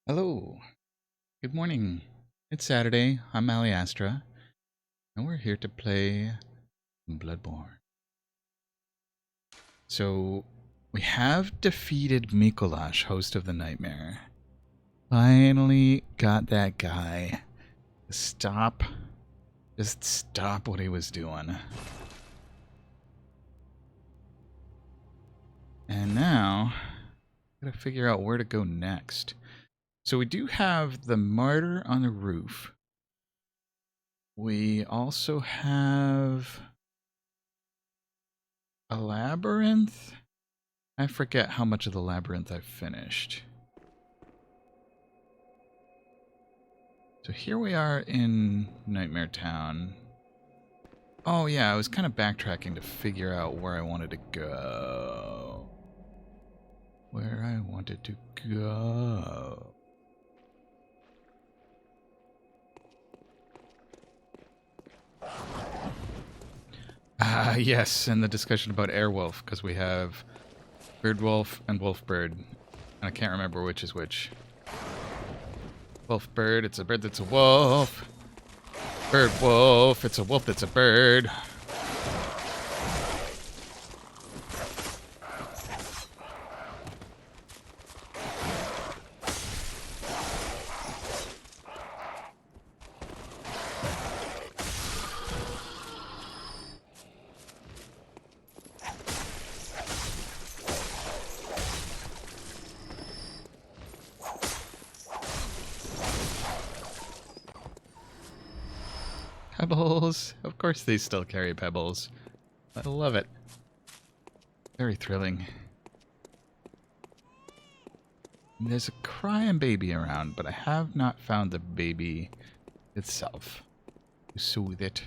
Hello. Good morning. It's Saturday. I'm Alli, and we're here to play Bloodborne. So, we have defeated Mikolash, host of the nightmare. Finally got that guy to just stop what he was doing. And now, gotta figure out where to go next. So we do have the martyr on the roof. We also have a labyrinth? I forget how much of the labyrinth I've finished. So here we are in Nightmare Town. Oh yeah, I was kind of backtracking to figure out where I wanted to go. Where I wanted to go. Yes, and the discussion about Airwolf, because we have Birdwolf and Wolfbird. And I can't remember which is which. Wolfbird, it's a bird that's a wolf. Bird wolf, it's a wolf that's a bird. Pebbles. Of course they still carry pebbles. I love it. Very thrilling. There's a crying baby around, but I have not found the baby itself to soothe it.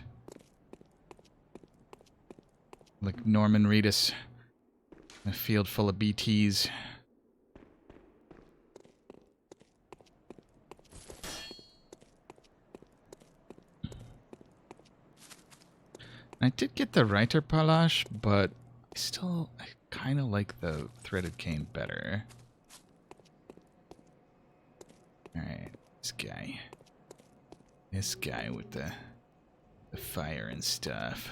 Like Norman Reedus in a field full of BTs. I did get the Reiter Palash, but I kind of like the Threaded Cane better. Alright, this guy. This guy with the fire and stuff.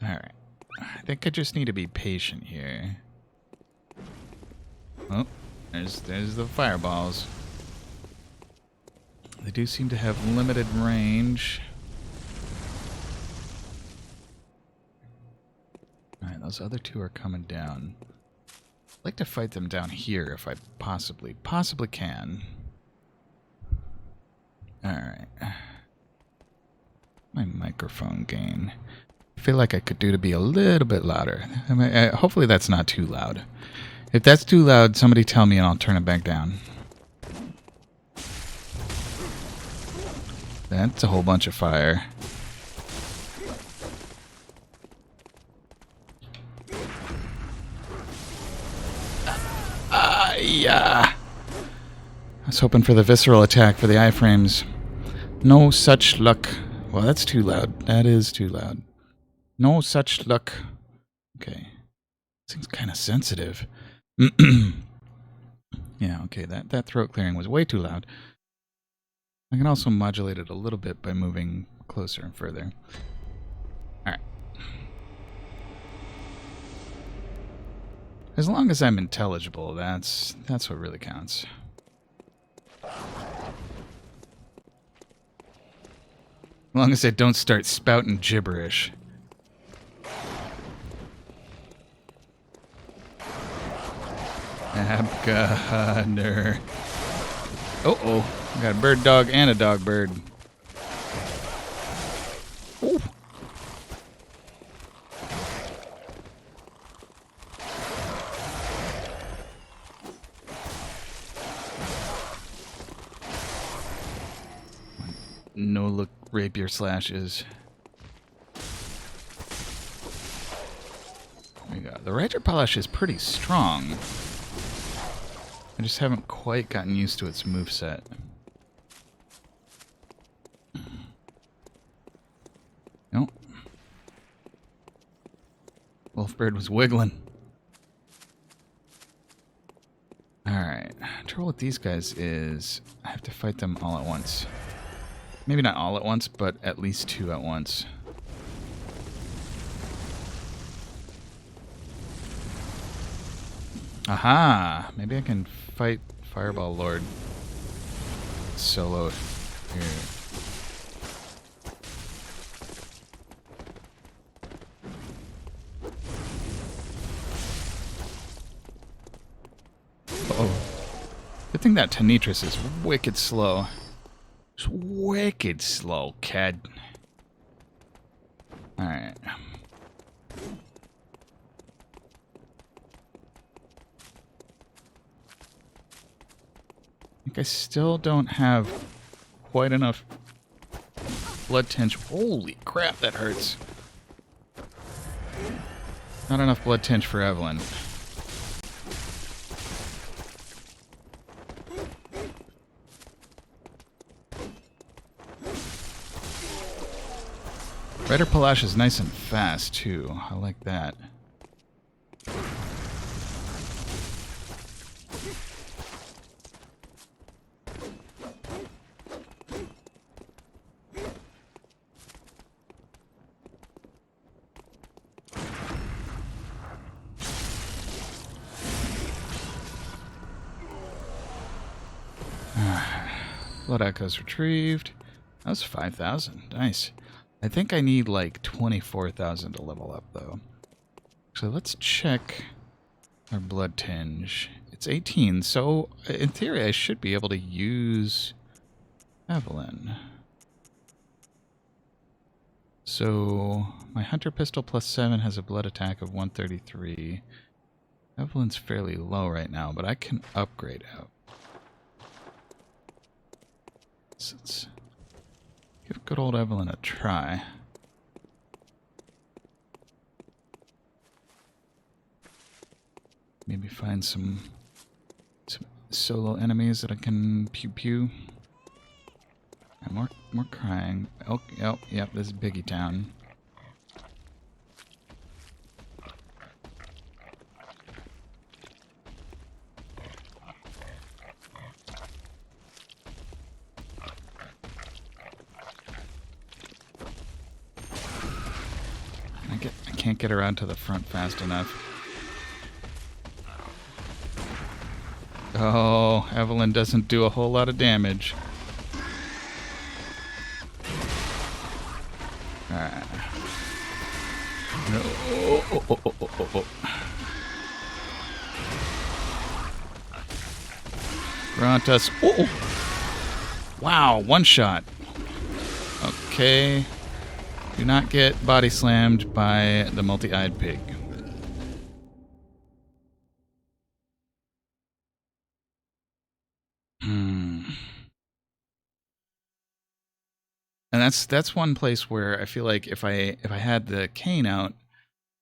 Alright. I think I just need to be patient here. Oh, there's the fireballs. They do seem to have limited range. Alright, those other two are coming down. I'd like to fight them down here if I possibly can. Alright. My microphone gain. I feel like I could do to be a little bit louder. I mean, hopefully that's not too loud. If that's too loud, somebody tell me and I'll turn it back down. That's a whole bunch of fire. Yeah. I was hoping for the visceral attack for the iframes. No such luck. Well, that's too loud. That is too loud. No such luck. Okay. This thing's kind of sensitive. Yeah, okay, that throat clearing was way too loud. I can also modulate it a little bit by moving closer and further. Alright. As long as I'm intelligible, that's what really counts. As long as I don't start spouting gibberish. Abganer. Oh, I got a bird dog and a dog bird. Ooh. No look rapier slashes. There we go. The Reiter Polish is pretty strong. I just haven't quite gotten used to its moveset. Nope. Wolfbird was wiggling. Alright. Trouble with these guys is I have to fight them all at once. Maybe not all at once, but at least 2 at once. Aha! Maybe I can fight Fireball Lord solo here. Uh-oh. Good thing that Tanitris is wicked slow. It's wicked slow, kid. Alright. I think I still don't have quite enough blood tinge. Holy crap, that hurts. Not enough blood tinge for Evelyn. Rider Palash is nice and fast, too. I like that. Blood Echoes retrieved. That was 5,000. Nice. I think I need like 24,000 to level up, though. So let's check our blood tinge. It's 18, so in theory I should be able to use Evelyn. So my Hunter Pistol plus 7 has a blood attack of 133. Evelyn's fairly low right now, but I can upgrade out. So let's give good old Evelyn a try. Maybe find some solo enemies that I can pew pew. And more crying. Oh, yep, this is Biggie Town. I can't get around to the front fast enough. Oh, Evelyn doesn't do a whole lot of damage. Alright. No. Oh. Grantus. Oh! Wow, one shot. Okay. Do not get body slammed by the multi-eyed pig. And that's one place where I feel like if I had the cane out,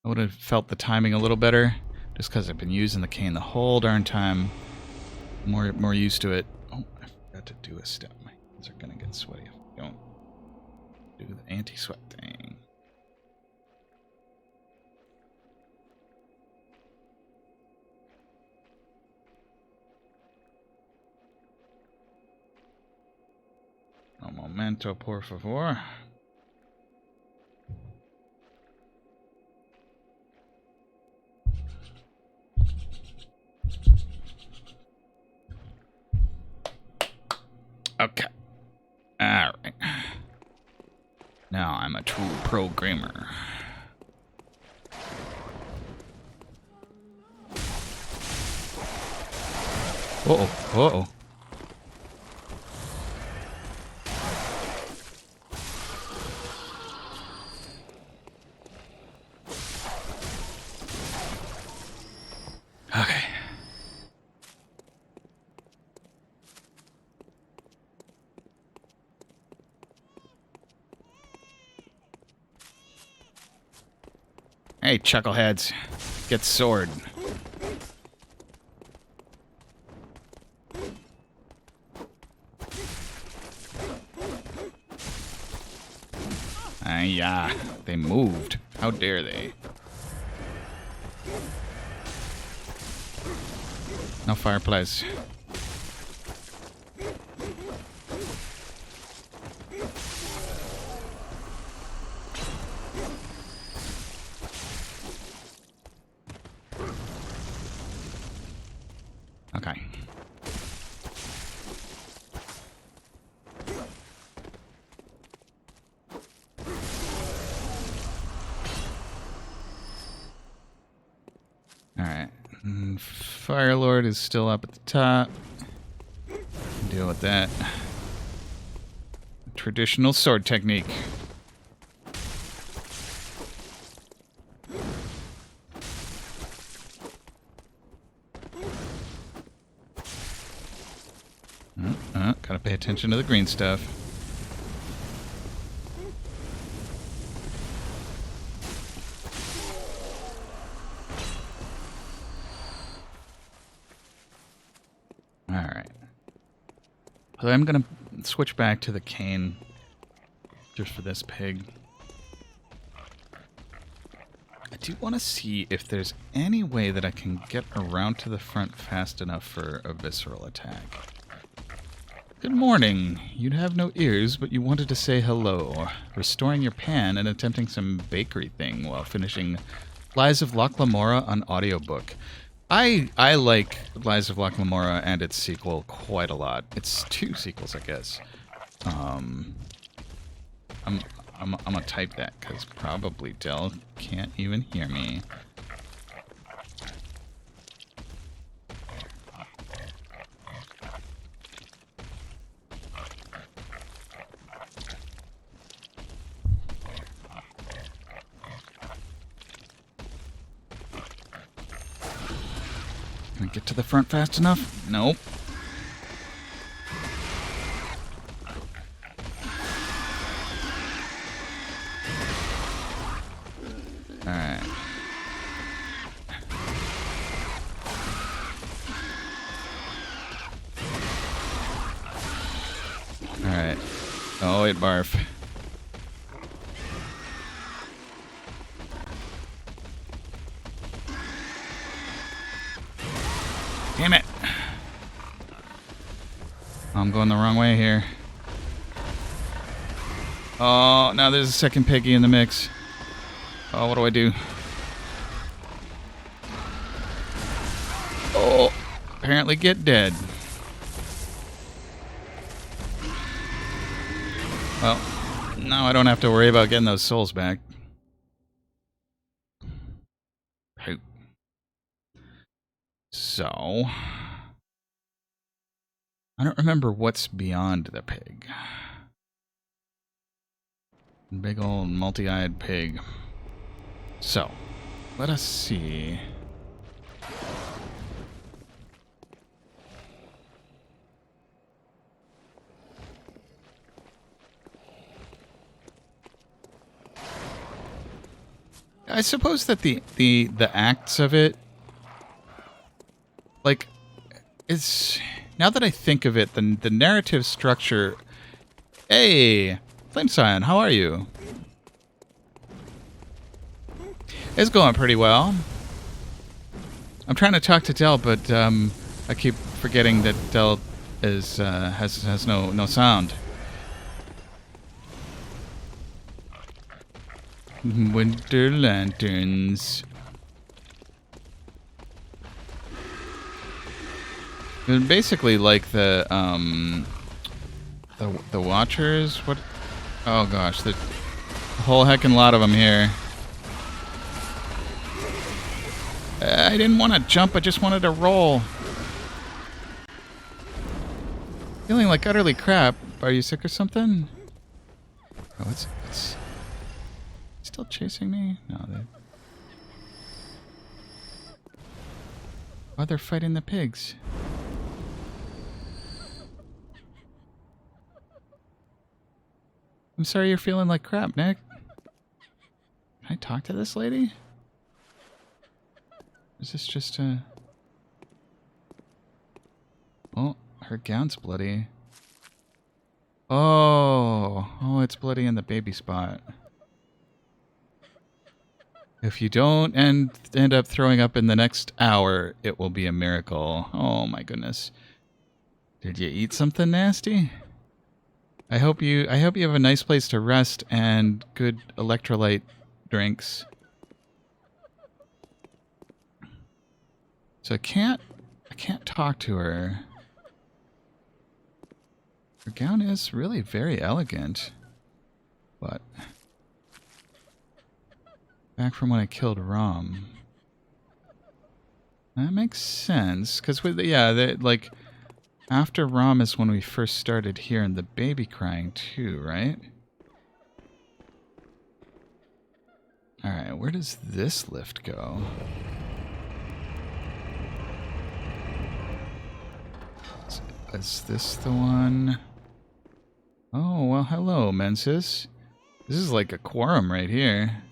I would have felt the timing a little better. Just because I've been using the cane the whole darn time. More used to it. Oh, I forgot to do a step. My hands are gonna get sweaty if I don't do the anti-sweat thing. Un momento, por favor. Okay. Alright. Now I'm a true programmer. Uh-oh. Okay. Hey, chuckleheads. Get sword. Yeah, they moved. How dare they? No fireplace. Okay. Alright. Firelord is still up at the top. Deal with that. Traditional sword technique. Gotta pay attention to the green stuff. Alright. So I'm gonna switch back to the cane just for this pig. I do want to see if there's any way that I can get around to the front fast enough for a visceral attack. Good morning. You'd have no ears, but you wanted to say hello. Restoring your pan and attempting some bakery thing while finishing Lies of Loch Lamora on audiobook. I like Lies of Loch Lamora and its sequel quite a lot. It's 2 sequels, I guess. I'm gonna type that because probably Del can't even hear me. Can I get to the front fast enough? Nope. Alright. Alright. Oh, wait, barf. Damn it! I'm going the wrong way here. Oh, now there's a second piggy in the mix. Oh, what do I do? Oh, apparently get dead. Well, now I don't have to worry about getting those souls back. Hope. So, I don't remember what's beyond the pig. Big old multi-eyed pig. So, let us see. I suppose that the acts of it, like, it's, now that I think of it, the narrative structure. Hey, Flame Scion, how are you? It's going pretty well. I'm trying to talk to Del, but I keep forgetting that Del is has no sound. Winter lanterns. They're basically like the Watchers. What? Oh gosh, the whole heckin' lot of them here. I didn't want to jump. I just wanted to roll. Feeling like utterly crap. Are you sick or something? Oh, it's still chasing me? No, they. Oh, they're fighting the pigs. I'm sorry you're feeling like crap, Nick. Can I talk to this lady? Is this just a... Oh, her gown's bloody. Oh, it's bloody in the baby spot. If you don't end up throwing up in the next hour, it will be a miracle. Oh my goodness. Did you eat something nasty? I hope you have a nice place to rest and good electrolyte drinks. So I can't talk to her. Her gown is really very elegant. But back from when I killed Rom. That makes sense, because like after Rom is when we first started hearing the baby crying too, right? All right, where does this lift go? Is this the one? Oh, well, hello, Mensis. This is like a quorum right here.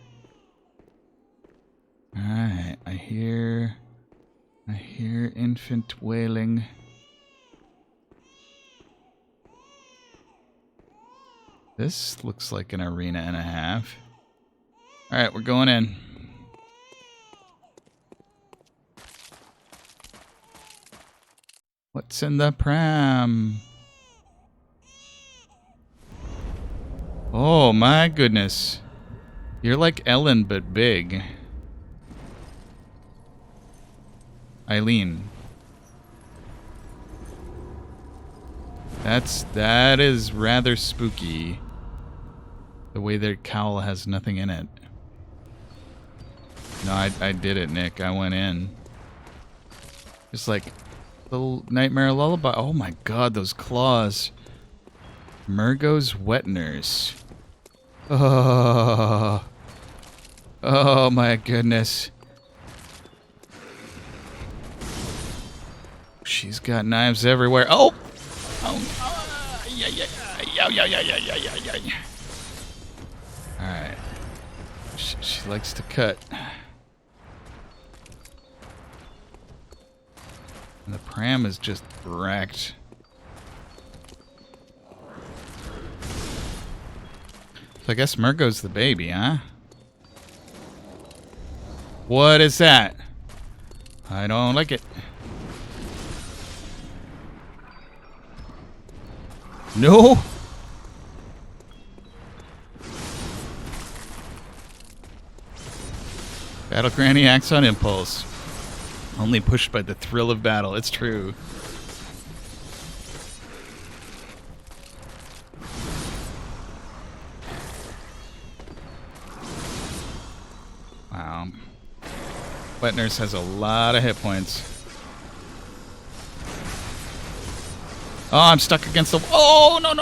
All right, I hear infant wailing. This looks like an arena and a half. All right, we're going in. What's in the pram? Oh my goodness. You're like Ellen, but big. Eileen. That is rather spooky. The way their cowl has nothing in it. No, I did it, Nick. I went in. Just like little nightmare lullaby. Oh my god, those claws. Murgo's wet nurse. Oh my goodness. She's got knives everywhere. Oh! Yeah. Alright. She likes to cut. And the pram is just wrecked. So I guess Murgo's the baby, huh? What is that? I don't like it. No! Battle Granny acts on impulse. Only pushed by the thrill of battle. It's true. Wow. Wet Nurse has a lot of hit points. Oh, I'm stuck against the... Oh, no.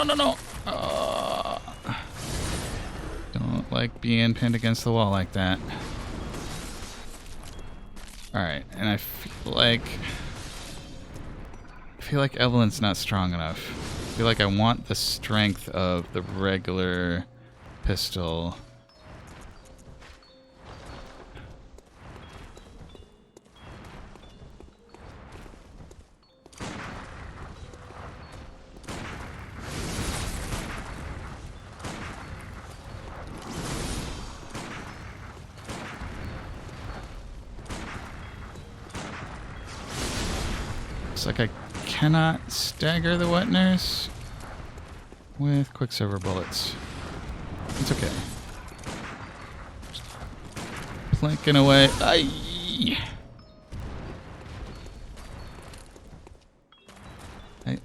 Don't like being pinned against the wall like that. Alright, and I feel like Evelyn's not strong enough. I feel like I want the strength of the regular pistol. Looks like I cannot stagger the Wet Nurse with Quicksilver bullets. It's okay. Just plinking away. Aye.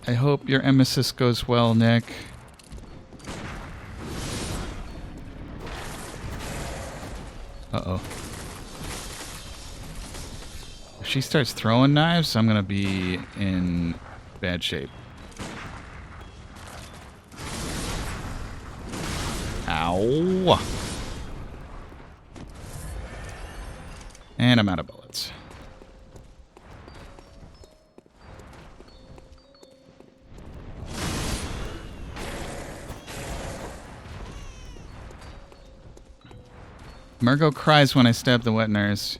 I hope your emesis goes well, Nick. Uh-oh. If she starts throwing knives, I'm gonna be in bad shape. Ow! And I'm out of bullets. Murgo cries when I stab the Wet Nurse.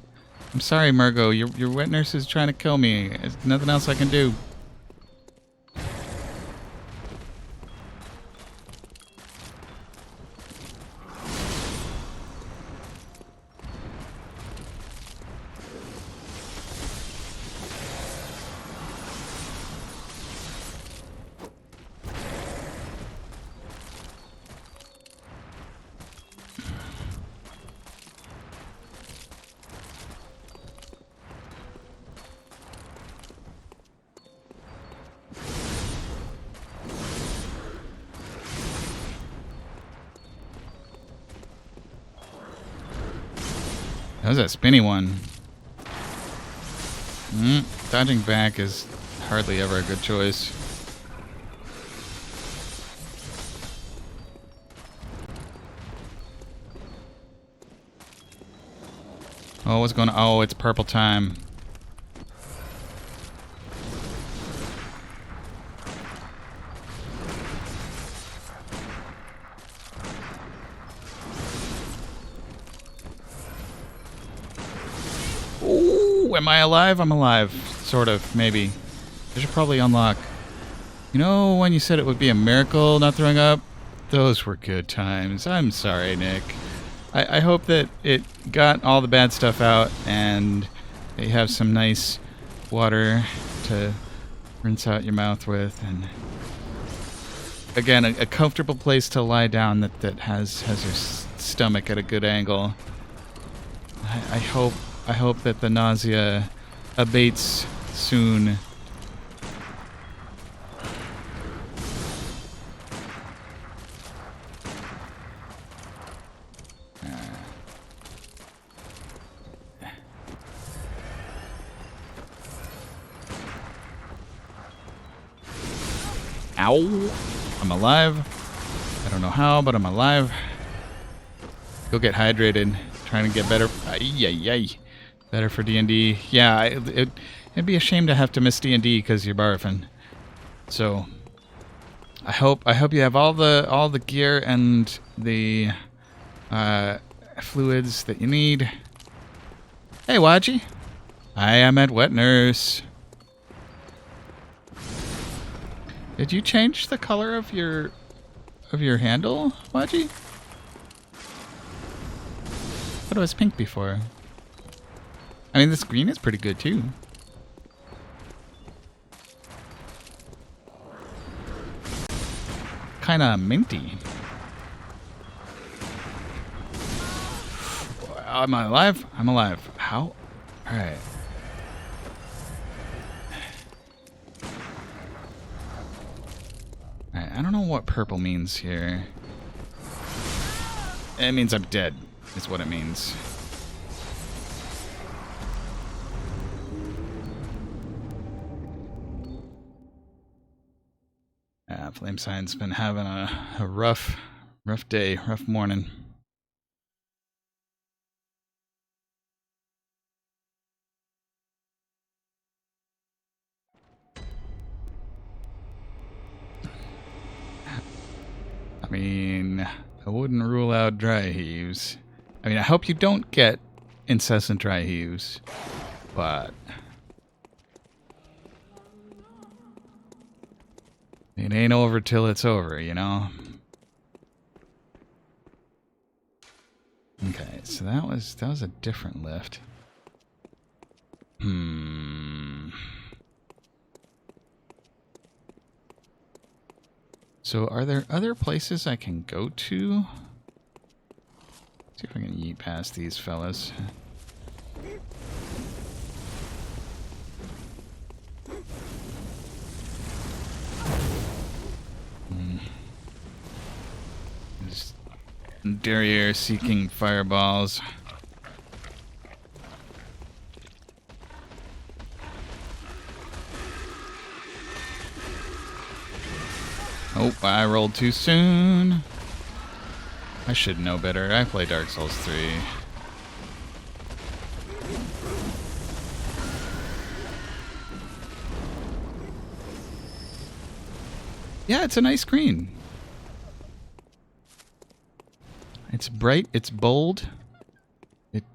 I'm sorry, Murgo. Your Wet Nurse is trying to kill me. There's nothing else I can do. That was a spinny one. Dodging back is hardly ever a good choice. Oh, what's going on? Oh, it's purple time. Ooh, am I alive? I'm alive. Sort of, maybe. I should probably unlock. You know when you said it would be a miracle not throwing up? Those were good times. I'm sorry, Nick. I hope that it got all the bad stuff out and that you have some nice water to rinse out your mouth with. And again, a comfortable place to lie down that has your stomach at a good angle. I hope that the nausea abates soon. Ow! I'm alive. I don't know how, but I'm alive. Go get hydrated. Trying to get better. Ay. Better for D&D. Yeah, it'd be a shame to have to miss D&D because you're barfing. So, I hope you have all the gear and the fluids that you need. Hey, Waji. I am at Wet Nurse. Did you change the color of your handle, Waji? I thought it was pink before. I mean, this green is pretty good too. Kinda minty. Am I alive? I'm alive. How? Alright. Alright, I don't know what purple means here. It means I'm dead, is what it means. Flame Sign's been having a rough day, rough morning. I mean, I wouldn't rule out dry heaves. I mean, I hope you don't get incessant dry heaves, but it ain't over till it's over, you know? Okay, so that was a different lift. So are there other places I can go to? See if I can yeet past these fellas. Just derriere seeking fireballs. Oh, I rolled too soon. I should know better. I play Dark Souls 3. Yeah, it's a nice green. It's bright, it's bold. It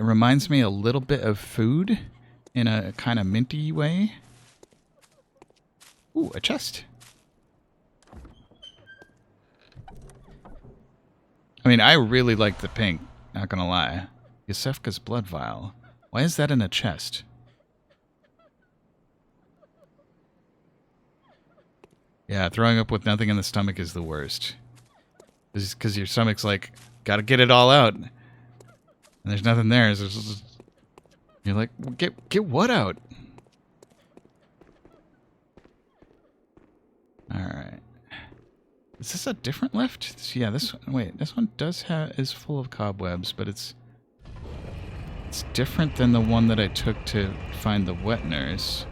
reminds me a little bit of food in a kind of minty way. Ooh, a chest. I mean, I really like the pink, not gonna lie. Yosefka's blood vial. Why is that in a chest? Yeah, throwing up with nothing in the stomach is the worst. It's because your stomach's like, gotta get it all out. And there's nothing there. So you're like, well, get what out? Alright. Is this a different lift? Yeah, this one, wait, this one is full of cobwebs, but it's It's different than the one that I took to find the wet nurse.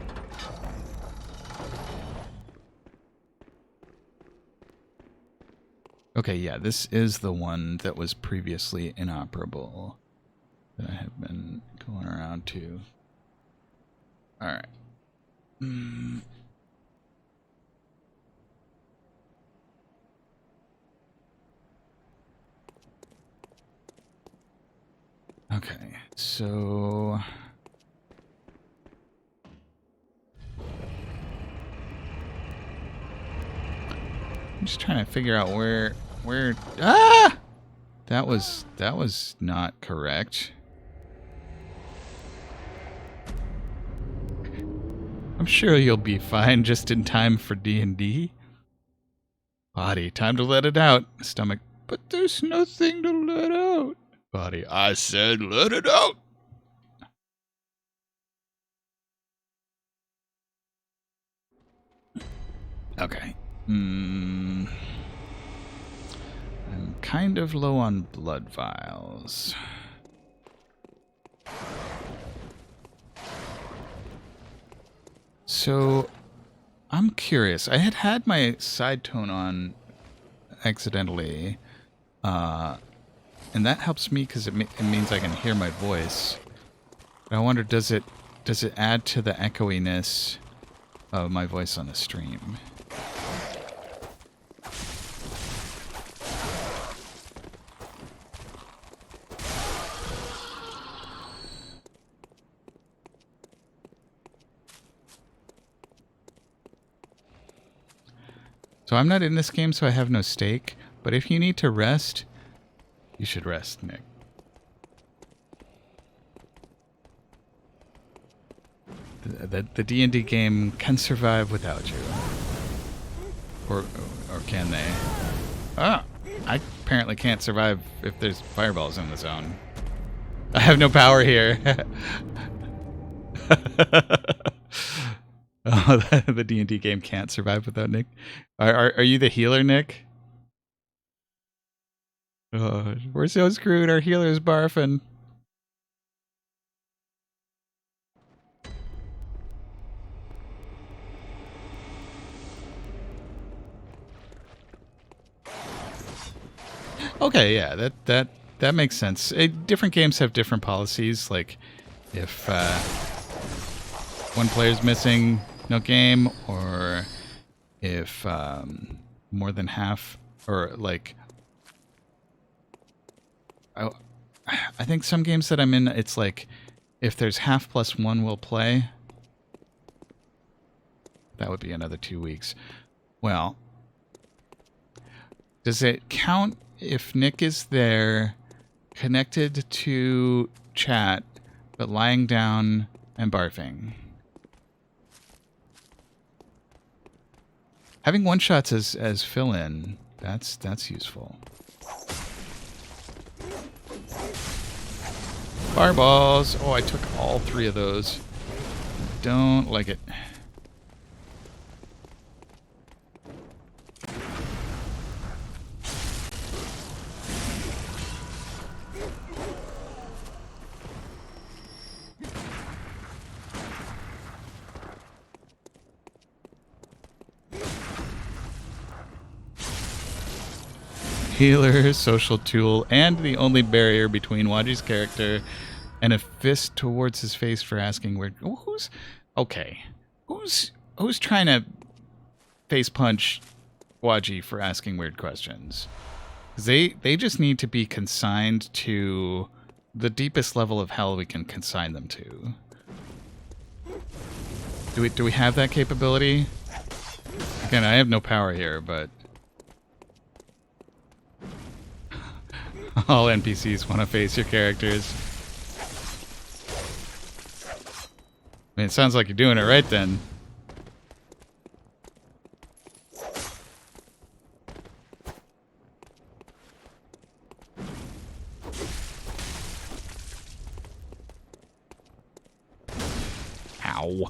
Okay, yeah, this is the one that was previously inoperable that I have been going around to. Alright. Okay, so... I'm just trying to figure out where... Ah! That was not correct. I'm sure you'll be fine just in time for D&D. Body, time to let it out. Stomach, but there's nothing to let out. Body, I said let it out. Okay. I'm kind of low on blood vials. So, I'm curious. I had my side tone on accidentally, and that helps me because it means I can hear my voice. But I wonder, does it add to the echoiness of my voice on the stream? So I'm not in this game, so I have no stake. But if you need to rest, you should rest, Nick. The D&D game can survive without you. Or can they? Ah! I apparently can't survive if there's fireballs in the zone. I have no power here. Oh, the D&D game can't survive without Nick. Are you the healer, Nick? Oh, we're so screwed. Our healer's barfing. Okay, yeah, that makes sense. Different games have different policies. Like, if one player's missing, no game, or if more than half, or like, I think some games that I'm in, it's like, if there's half plus one, we'll play. That would be another 2 weeks. Well, does it count if Nick is there, connected to chat, but lying down and barfing? Having one-shots as fill-in, that's useful. Fireballs! Oh, I took all 3 of those. Don't like it. Healer, social tool, and the only barrier between Waji's character and a fist towards his face for asking where... Who's... Okay. Who's trying to face punch Waji for asking weird questions? They just need to be consigned to the deepest level of hell we can consign them to. Do we have that capability? Again, I have no power here, but... All NPCs want to face your characters. I mean, it sounds like you're doing it right then. Ow.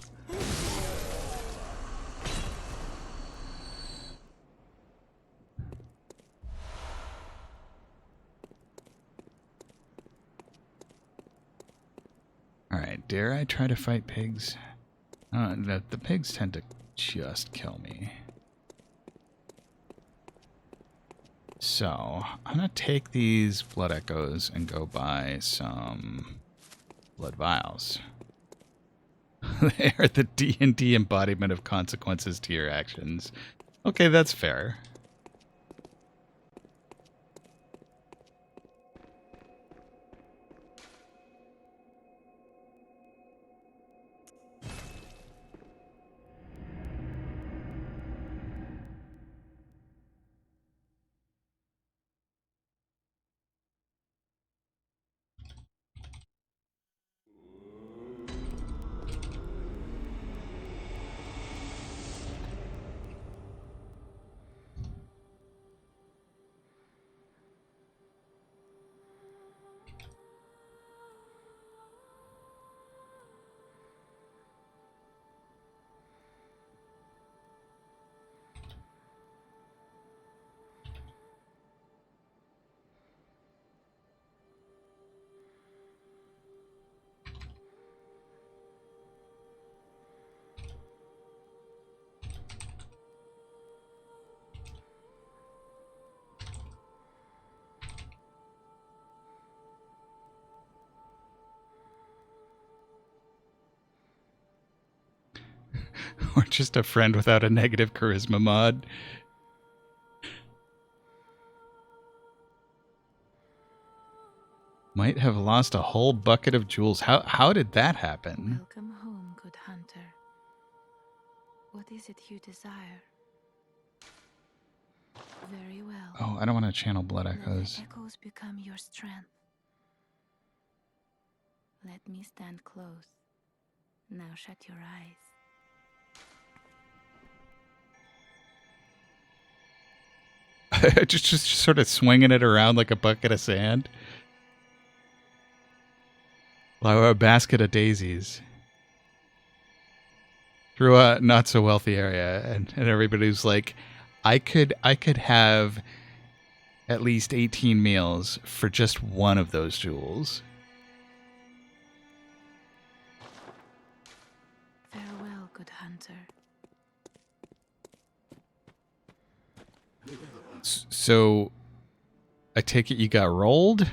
dare I try to fight pigs? The pigs tend to just kill me. So, I'm going to take these blood echoes and go buy some blood vials. They are the D&D embodiment of consequences to your actions. Okay, that's fair. Or just a friend without a negative charisma mod. Might have lost a whole bucket of jewels. How did that happen? Welcome home, good hunter. What is it you desire? Very well. Oh, I don't want to channel blood Let echoes. the echoes become your strength. Let me stand close. Now shut your eyes. just sort of swinging it around like a bucket of sand. Like a basket of daisies. Through a not so wealthy area, and everybody's like, I could have at least 18 meals for just one of those jewels. Farewell, good hunter. So, I take it you got rolled?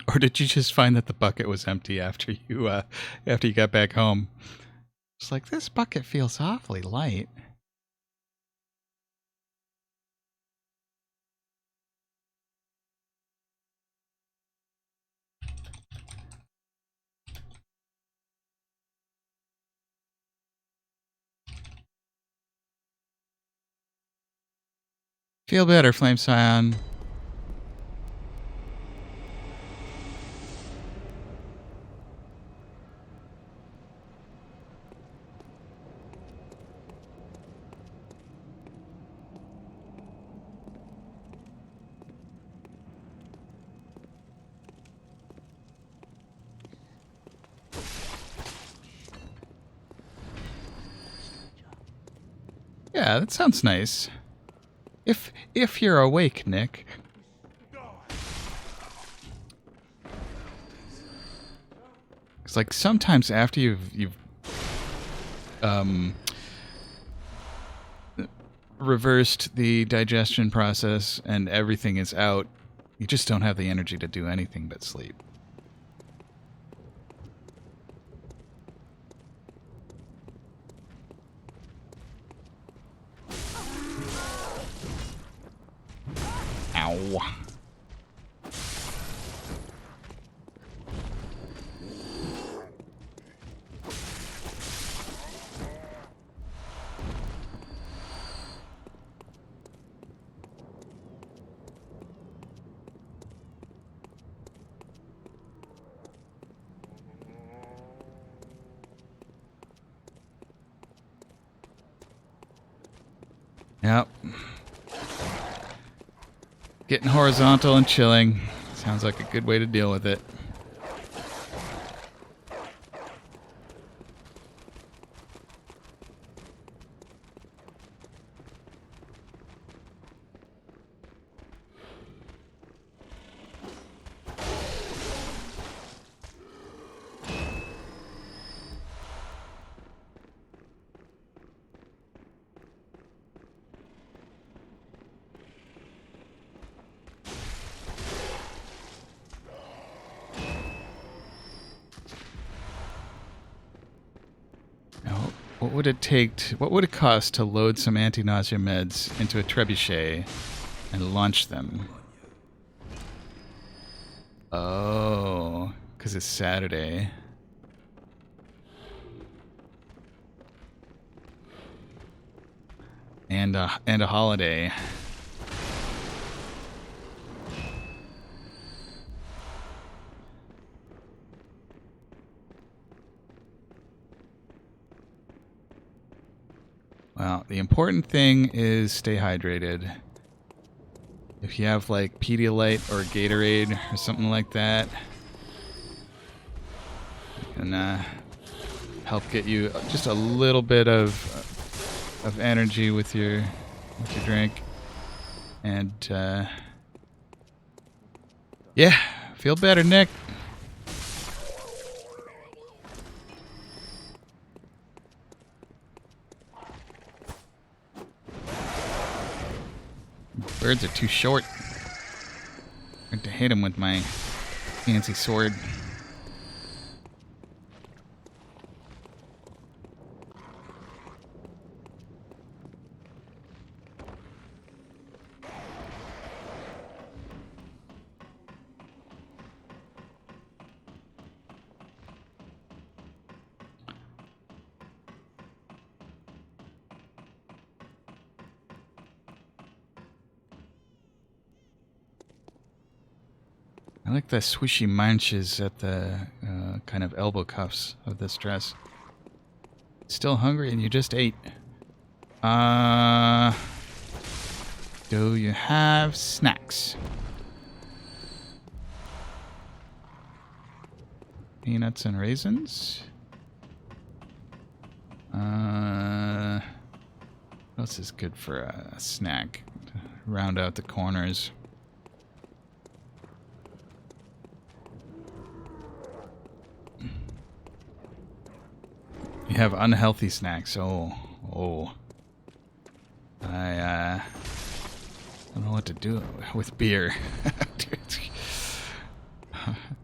Or did you just find that the bucket was empty after you got back home? It's like, this bucket feels awfully light. Feel better, Flame Scion. Yeah, that sounds nice. If you're awake, Nick. It's like sometimes after you've reversed the digestion process and everything is out, you just don't have the energy to do anything but sleep. Ow. Yep. Getting horizontal and chilling. Sounds like a good way to deal with it. What would it take? What would it cost to load some anti-nausea meds into a trebuchet and launch them? Oh, because it's Saturday. And a holiday. Well, the important thing is stay hydrated. If you have like Pedialyte or Gatorade or something like that, it can help get you just a little bit of energy with your drink, and yeah, feel better, Nick. Birds are too short. I have to hit him with my fancy sword. I like the swishy manches at the kind of elbow cuffs of this dress. Still hungry and you just ate. Do you have snacks? Peanuts and raisins? What else is good for a snack? To round out the corners. You have unhealthy snacks. Oh. I don't know what to do with beer.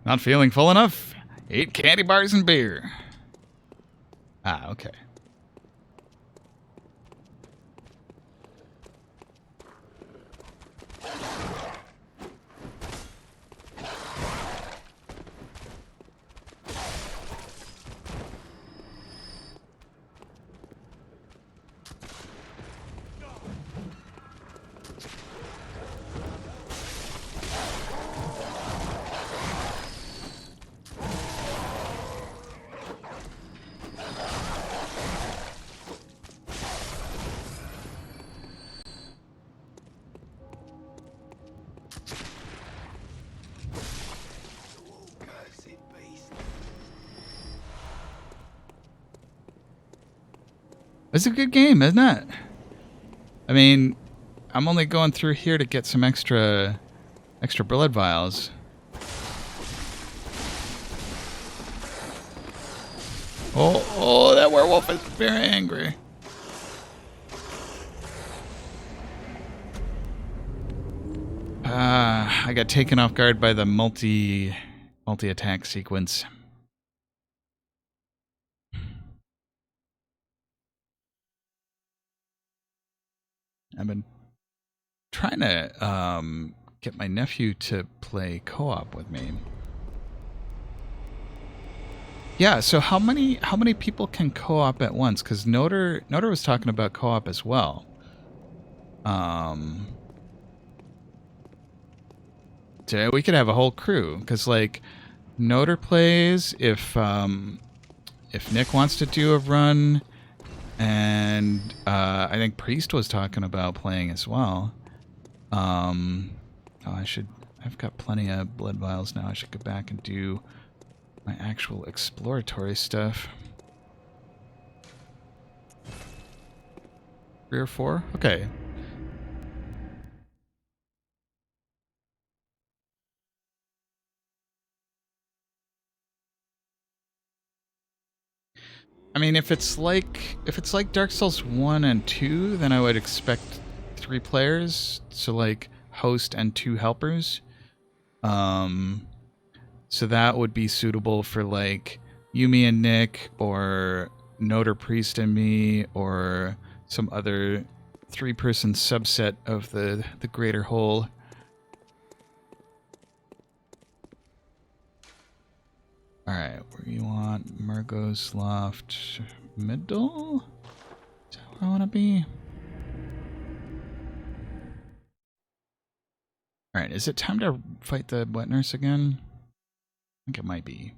Not feeling full enough? 8 candy bars and beer. Ah, okay. It's a good game, isn't it? I mean, I'm only going through here to get some extra blood vials. Oh, that werewolf is very angry. I got taken off guard by the multi-attack sequence. I've been trying to get my nephew to play co-op with me. Yeah, so how many people can co-op at once? Because Noder was talking about co-op as well. So we could have a whole crew, because like Noder plays if Nick wants to do a run. And I think Priest was talking about playing as well. Oh, I've got plenty of blood vials now. I should go back and do my actual exploratory stuff. 3 or 4? Okay. I mean, if it's like Dark Souls 1 and 2, then I would expect 3 players, so like host and 2 helpers. So that would be suitable for like Yumi and Nick, or Noter Priest and me, or some other 3-person subset of the greater whole. Alright, where you want? Margot's Loft middle? Is that where I want to be? Alright, is it time to fight the wet nurse again? I think it might be.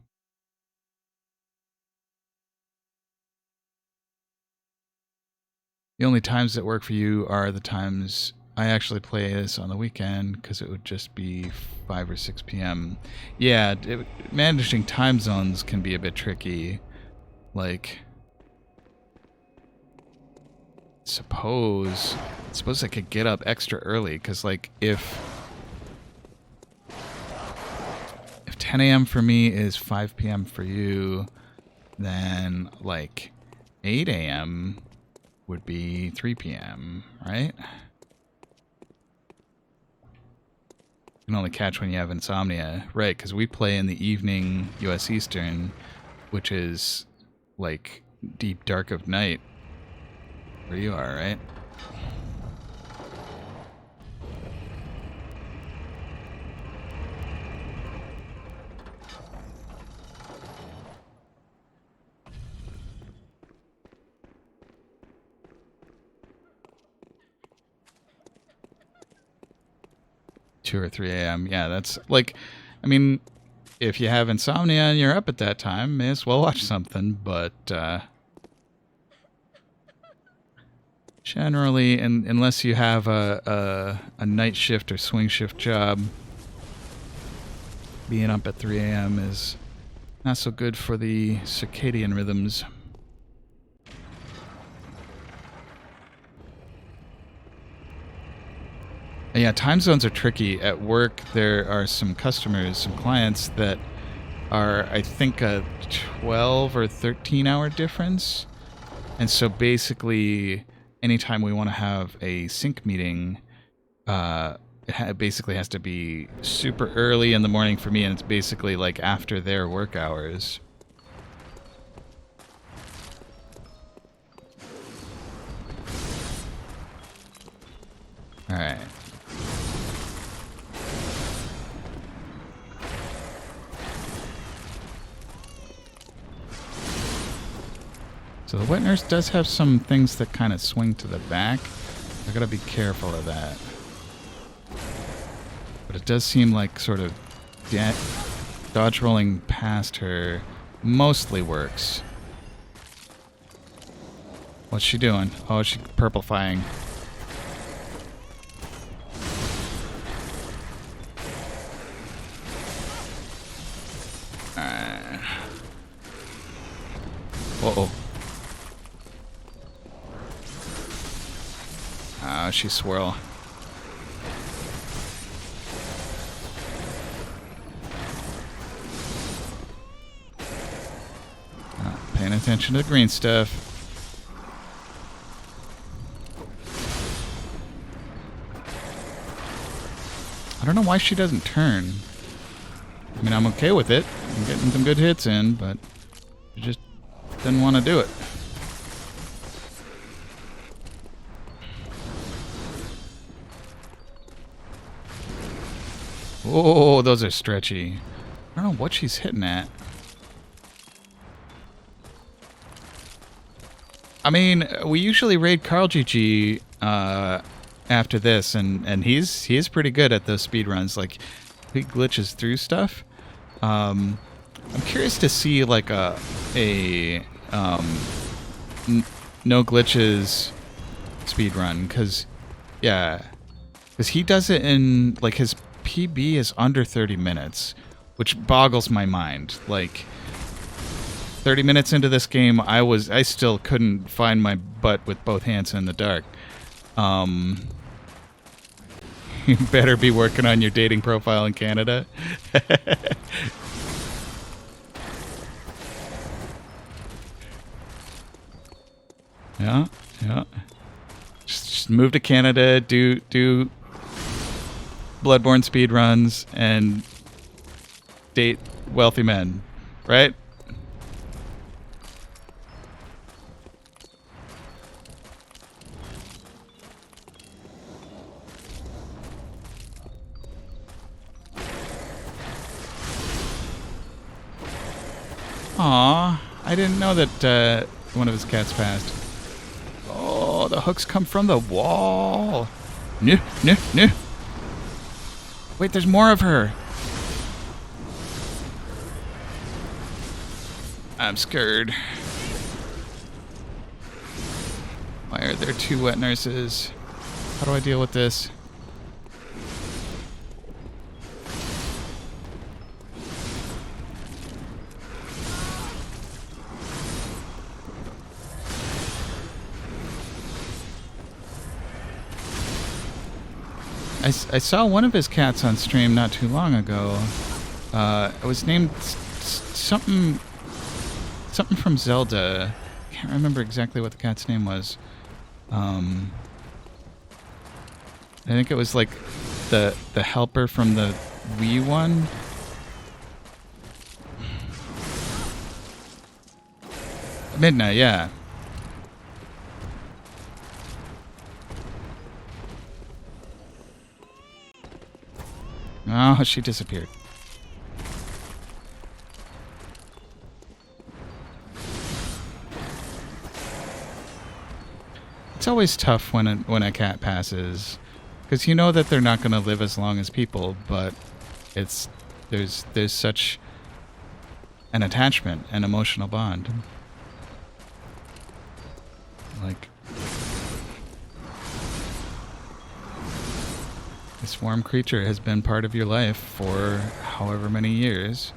The only times that work for you are the times I actually play this on the weekend, because it would just be 5 or 6 p.m. Yeah, managing time zones can be a bit tricky. Like, suppose I could get up extra early, because like if 10 a.m. for me is 5 p.m. for you, then like 8 a.m. would be 3 p.m., right? You can only catch when you have insomnia. Right, because we play in the evening U.S. Eastern, which is like deep dark of night where you are, right? Two or 3 a.m. Yeah, that's like, I mean, if you have insomnia and you're up at that time, may as well watch something, but generally, unless you have a night shift or swing shift job, being up at 3 a.m. is not so good for the circadian rhythms. Yeah, time zones are tricky. At work, there are some customers, some clients that are, I think, a 12 or 13-hour difference. And so basically, anytime we want to have a sync meeting, it basically has to be super early in the morning for me, and it's basically like after their work hours. All right. So the wet nurse does have some things that kind of swing to the back. I gotta be careful of that. But it does seem like sort of dodge rolling past her mostly works. What's she doing? Oh, she's purplifying. Uh-oh. Ah, she swirl. Paying attention to the green stuff. I don't know why she doesn't turn. I mean, I'm okay with it. I'm getting some good hits in, but she just didn't want to do it. Oh, those are stretchy. I don't know what she's hitting at. I mean, we usually raid Carl GG after this, and he is pretty good at those speed runs. Like, he glitches through stuff. I'm curious to see like a no glitches speed run, because he does it in like his PB is under 30 minutes, which boggles my mind. Like, 30 minutes into this game, I still couldn't find my butt with both hands in the dark. You better be working on your dating profile in Canada. Yeah. Just move to Canada, do Bloodborne speed runs, and date wealthy men, right? Aw, I didn't know that one of his cats passed. Oh, the hooks come from the wall. No. Wait, there's more of her. I'm scared. Why are there 2 wet nurses? How do I deal with this? I saw one of his cats on stream not too long ago. It was named something from Zelda. I can't remember exactly what the cat's name was. I think it was like the helper from the Wii one. Midnight, yeah. Oh, she disappeared. It's always tough when a cat passes, because you know that they're not going to live as long as people, but there's such an attachment, an emotional bond. Like, this warm creature has been part of your life for however many years.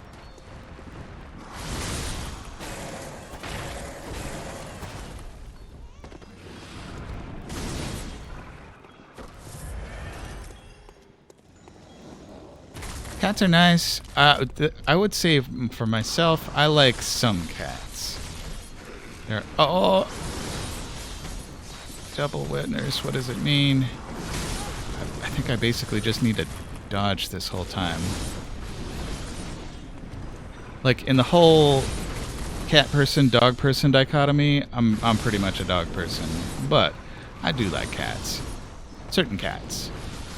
Cats are nice. I would say for myself, I like some cats. Oh, double witness. What does it mean? I think I basically just need to dodge this whole time. Like, in the whole cat person, dog person dichotomy, I'm pretty much a dog person. But I do like cats. Certain cats.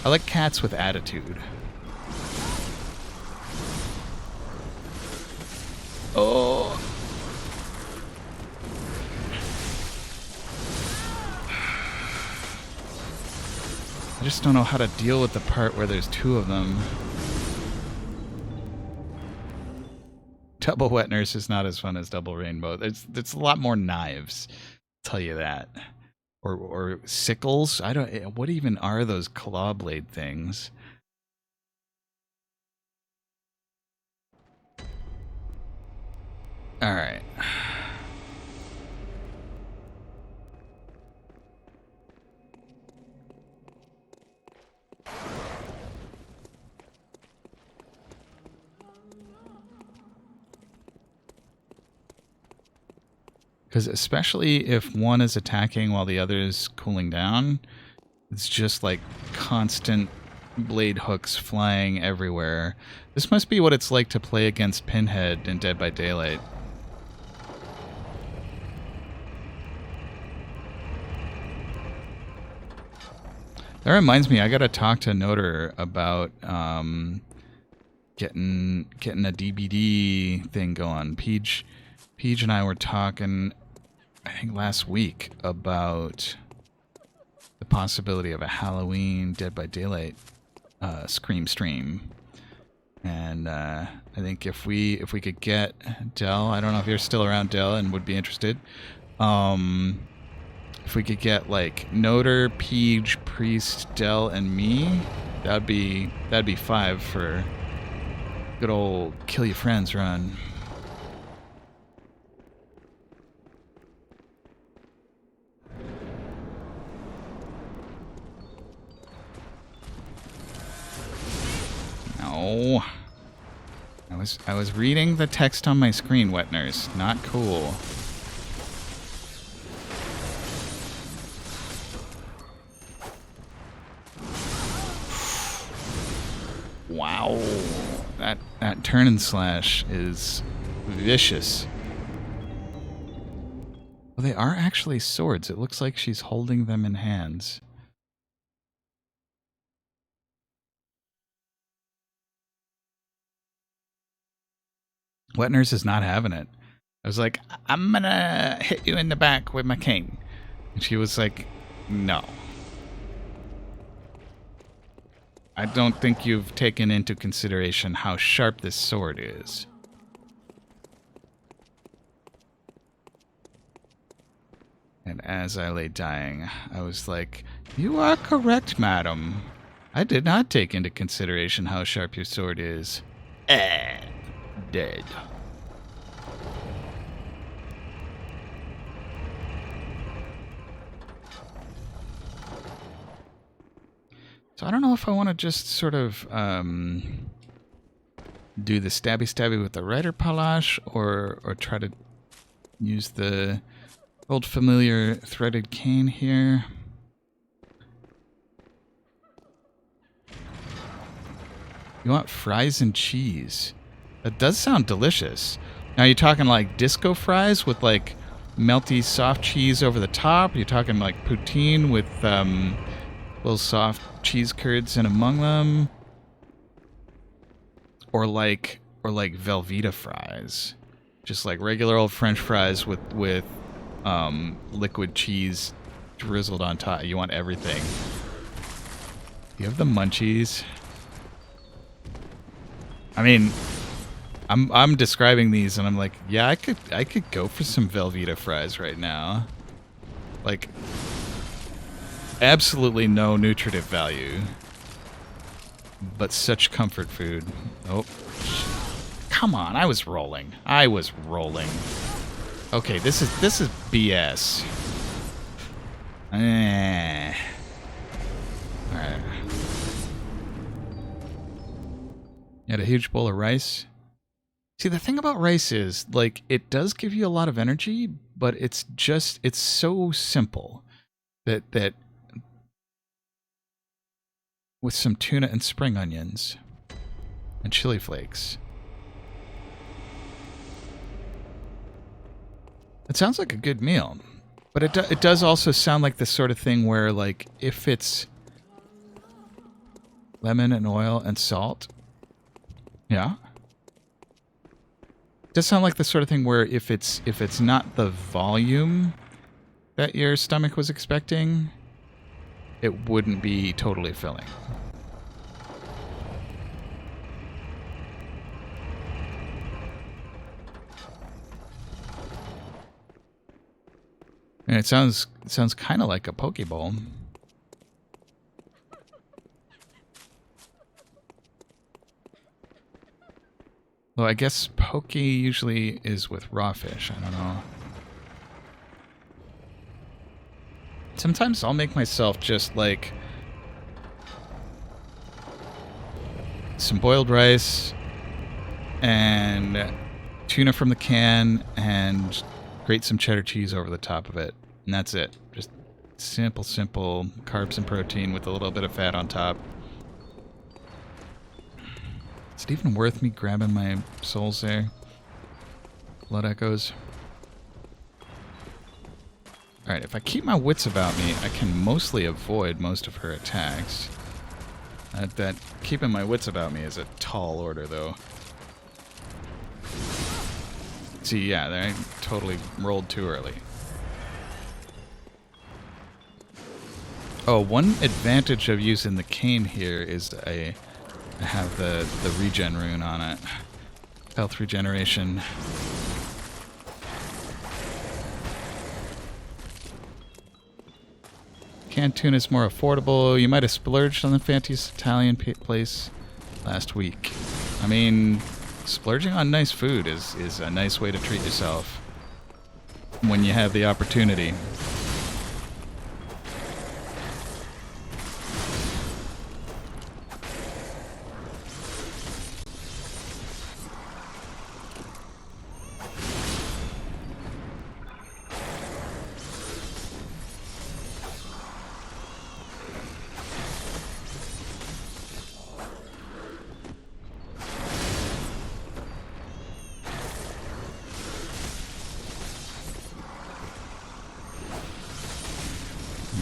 I like cats with attitude. Oh. I just don't know how to deal with the part where there's 2 of them. Double wet nurse is not as fun as double rainbow. It's a lot more knives, I'll tell you that. Or sickles. I don't. What even are those claw blade things? All right. Because especially if one is attacking while the other is cooling down, it's just like constant blade hooks flying everywhere. This must be what it's like to play against Pinhead in Dead by Daylight. That reminds me, I gotta talk to Noter about getting a DBD thing going. Peach and I were talking, I think last week, about the possibility of a Halloween Dead by Daylight Scream stream. And I think if we could get Del, I don't know if you're still around, Del, and would be interested. If we could get like Noter, Peach, Priest, Del, and me, That'd be 5 for good old kill your friends run. No. I was reading the text on my screen, wet nurse. Not cool. Wow. That turn and slash is vicious. Well, they are actually swords. It looks like she's holding them in hands. Wet nurse is not having it. I was like, I'm gonna hit you in the back with my cane. And she was like, no. I don't think you've taken into consideration how sharp this sword is. And as I lay dying, I was like, you are correct, madam. I did not take into consideration how sharp your sword is. Dead. So I don't know if I want to just sort of do the stabby with the Rider Palash or try to use the old familiar threaded cane here. You want fries and cheese. That does sound delicious. Now you're talking like disco fries with like melty soft cheese over the top? You're talking like poutine with little soft cheese curds in among them? Or like Velveeta fries. Just like regular old French fries with liquid cheese drizzled on top. You want everything. You have the munchies. I mean, I'm describing these and I'm like, yeah, I could go for some Velveeta fries right now. Like, absolutely no nutritive value, but such comfort food. Oh, come on! I was rolling. Okay, this is BS. All right. You had a huge bowl of rice. See, the thing about rice is, like, it does give you a lot of energy, but it's so simple that with some tuna and spring onions and chili flakes. It sounds like a good meal, but it does also sound like the sort of thing where, like, if it's lemon and oil and salt, yeah. It does sound like the sort of thing where if it's not the volume that your stomach was expecting, it wouldn't be totally filling. And it sounds kind of like a poke bowl. Well, I guess poke usually is with raw fish. I don't know. Sometimes I'll make myself just like some boiled rice and tuna from the can and grate some cheddar cheese over the top of it. And that's it. Just simple carbs and protein with a little bit of fat on top. Is it even worth me grabbing my souls there? Blood echoes. Alright, if I keep my wits about me, I can mostly avoid most of her attacks. That keeping my wits about me is a tall order, though. See, yeah, I totally rolled too early. Oh, one advantage of using the cane here is I have the regen rune on it. Health regeneration. Canned tuna is more affordable. You might have splurged on the fanciest Italian place last week. I mean, splurging on nice food is a nice way to treat yourself when you have the opportunity.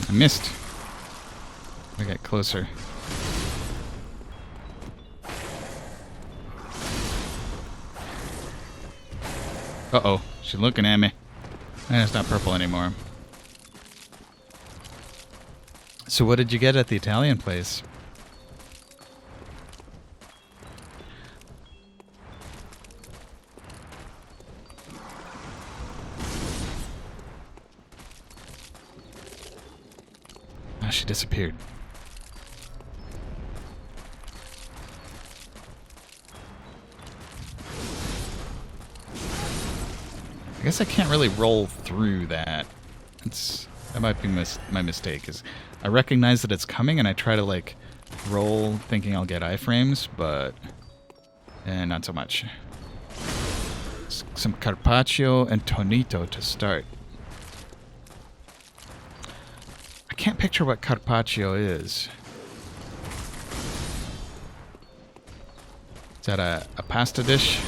I missed. I got closer. Uh-oh. She's looking at me. And it's not purple anymore. So what did you get at the Italian place? She disappeared. I guess I can't really roll through that. That might be my mistake, is I recognize that it's coming and I try to like roll thinking I'll get iframes, but not so much. Some carpaccio and tonito to start. I can't picture what carpaccio is. Is that a pasta dish?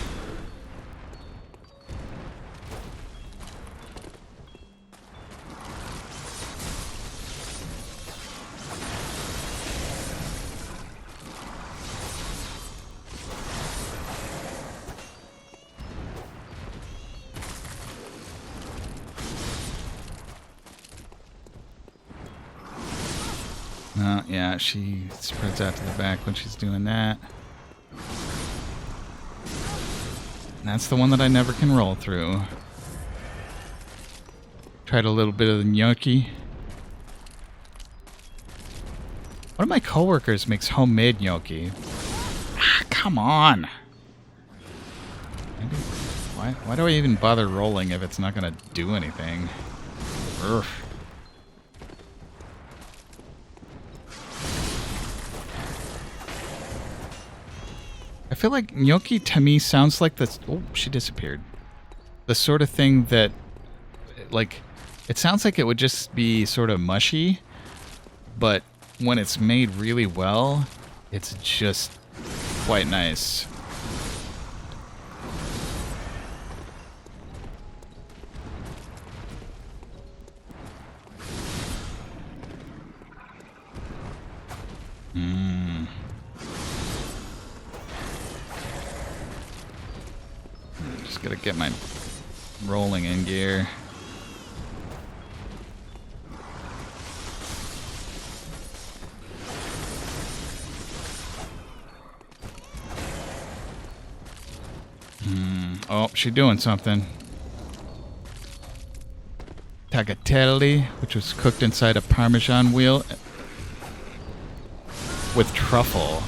Yeah, she spreads out to the back when she's doing that. And that's the one that I never can roll through. Tried a little bit of the gnocchi. One of my coworkers makes homemade gnocchi. Ah, come on! Why do I even bother rolling if it's not gonna do anything? Urgh. I feel like gnocchi to me sounds like this. Oh, she disappeared. The sort of thing that, like, it sounds like it would just be sort of mushy, but when it's made really well, it's just quite nice. Just gotta get my rolling in gear. Oh, she's doing something. Tagliatelle, which was cooked inside a Parmesan wheel with truffle.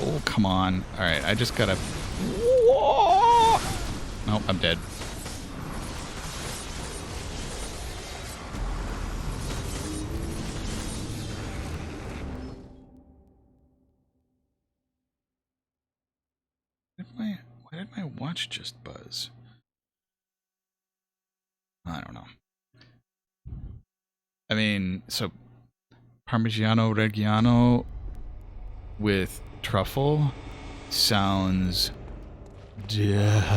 Oh, come on. Alright, I just gotta... Whoa! Nope, I'm dead. Why did my watch just buzz? I don't know. I mean, so Parmigiano Reggiano with truffle sounds delicious.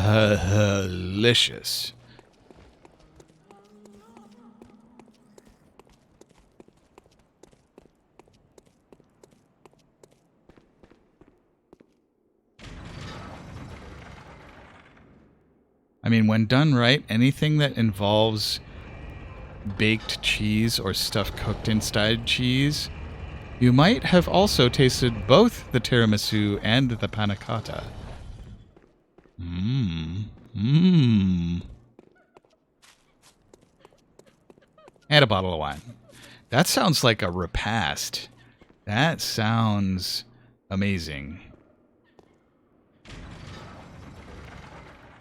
I mean, when done right, anything that involves baked cheese or stuff cooked inside cheese, you might have also tasted both the tiramisu and the panna cotta. Mmm. And a bottle of wine. That sounds like a repast. That sounds amazing.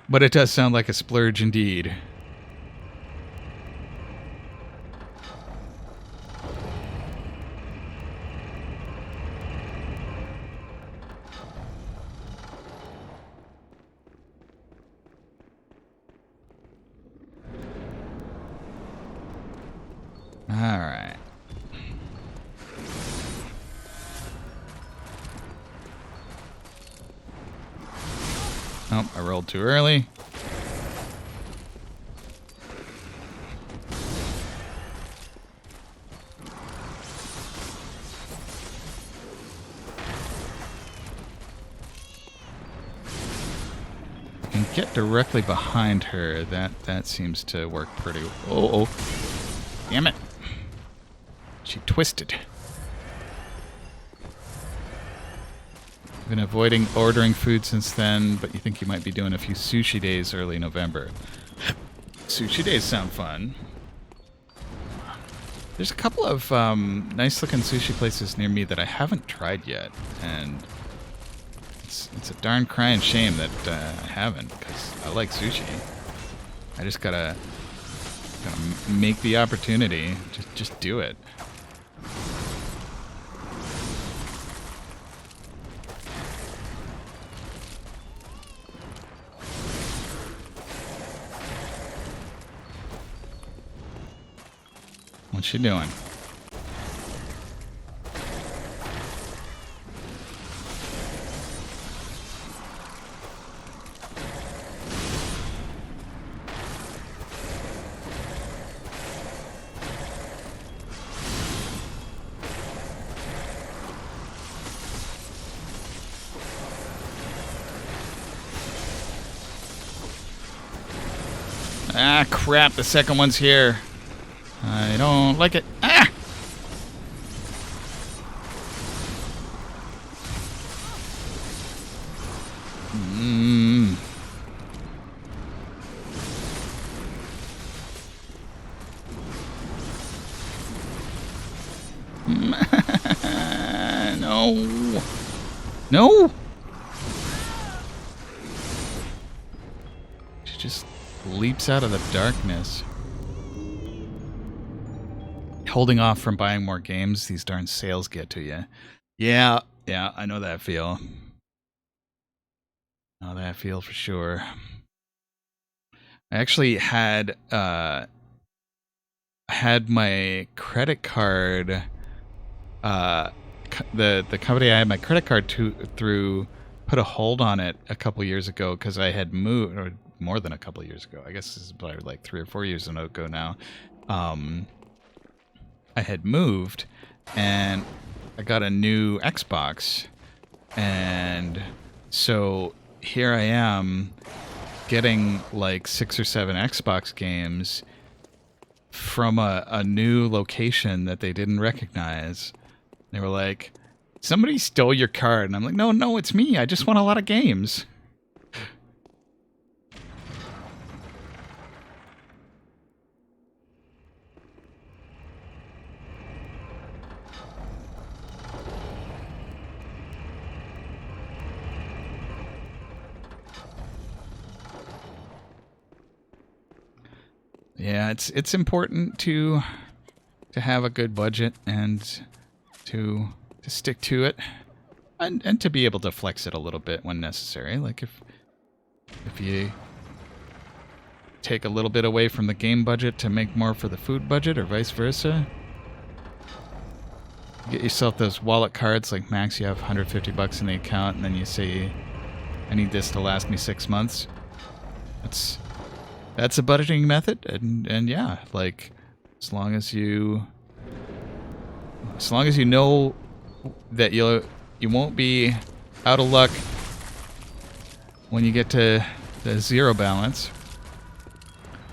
But it does sound like a splurge indeed. All right. Oh, I rolled too early. And get directly behind her. That seems to work pretty. Oh, damn it! She twisted. Been avoiding ordering food since then, but you think you might be doing a few sushi days early November. Sushi days sound fun. There's a couple of nice-looking sushi places near me that I haven't tried yet, and it's a darn crying shame that I haven't, because I like sushi. I just gotta make the opportunity. Just do it. What's she doing? Ah, crap, the second one's here. I don't like it. Ah! Mm. No. No. She just leaps out of the darkness. Holding off from buying more games, these darn sales get to you. Yeah, I know that feel. Know that feel for sure. I actually had my credit card. The company I had my credit card through put a hold on it a couple years ago because I had moved, or more than a couple years ago. I guess this is probably like 3 or 4 years ago now. I had moved, and I got a new Xbox, and so here I am getting like 6 or 7 Xbox games from a new location that they didn't recognize. They were like, somebody stole your card. And I'm like, no, it's me. I just want a lot of games. Yeah, it's important to have a good budget and to stick to it, and to be able to flex it a little bit when necessary. Like if you take a little bit away from the game budget to make more for the food budget, or vice versa. Get yourself those wallet cards, like max you have 150 bucks in the account, and then you say, I need this to last me 6 months. That's a budgeting method, and yeah, like as long as you know that you won't be out of luck when you get to the zero balance,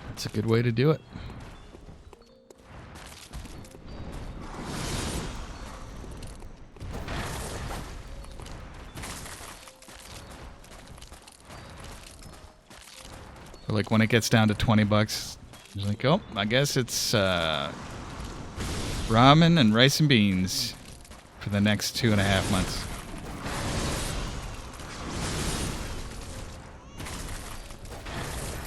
that's a good way to do it. like when it gets down to $20, it's like, oh, I guess it's ramen and rice and beans for the next 2.5 months.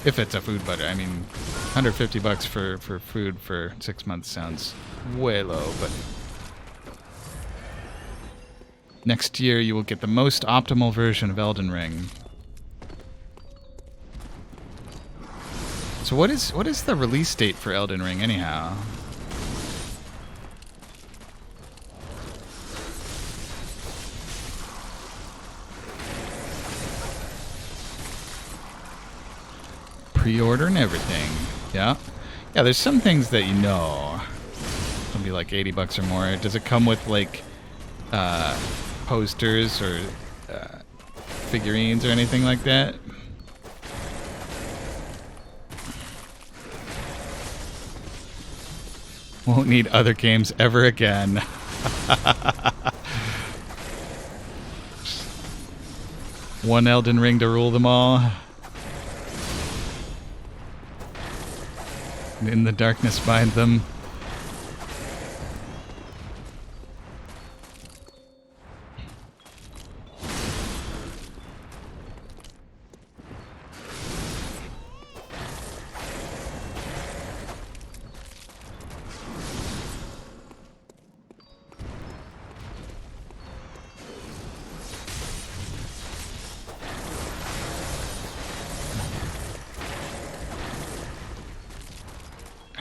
If it's a food budget. I mean, $150 for food for 6 months sounds way low, but next year you will get the most optimal version of Elden Ring. So what is the release date for Elden Ring anyhow? Pre-order and everything. Yeah. Yeah, there's some things that you know. It'll be like $80 or more. Does it come with like posters or figurines or anything like that? Won't need other games ever again. One Elden Ring to rule them all. In the darkness bind them.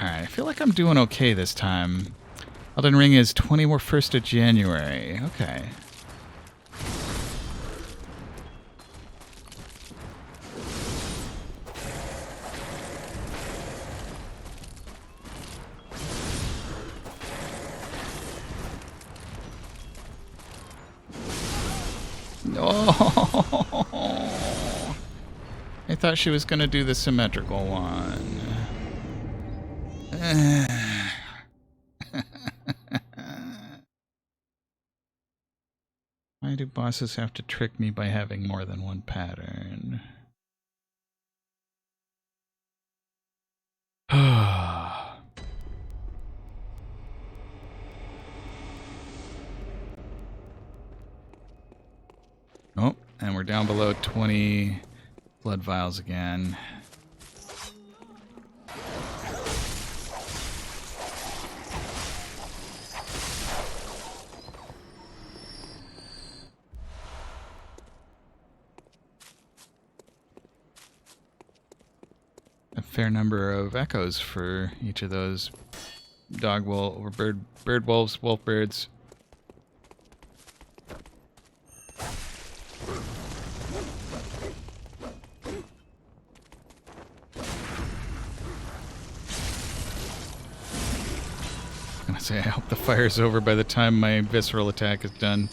Alright, I feel like I'm doing okay this time. Elden Ring is 21st of January. Okay. No. I thought she was going to do the symmetrical one. Why do bosses have to trick me by having more than one pattern? Oh, and we're down below 20 blood vials again. A fair number of echoes for each of those dog wolf or bird wolves, wolf birds. I'm gonna say I hope the fire's over by the time my visceral attack is done.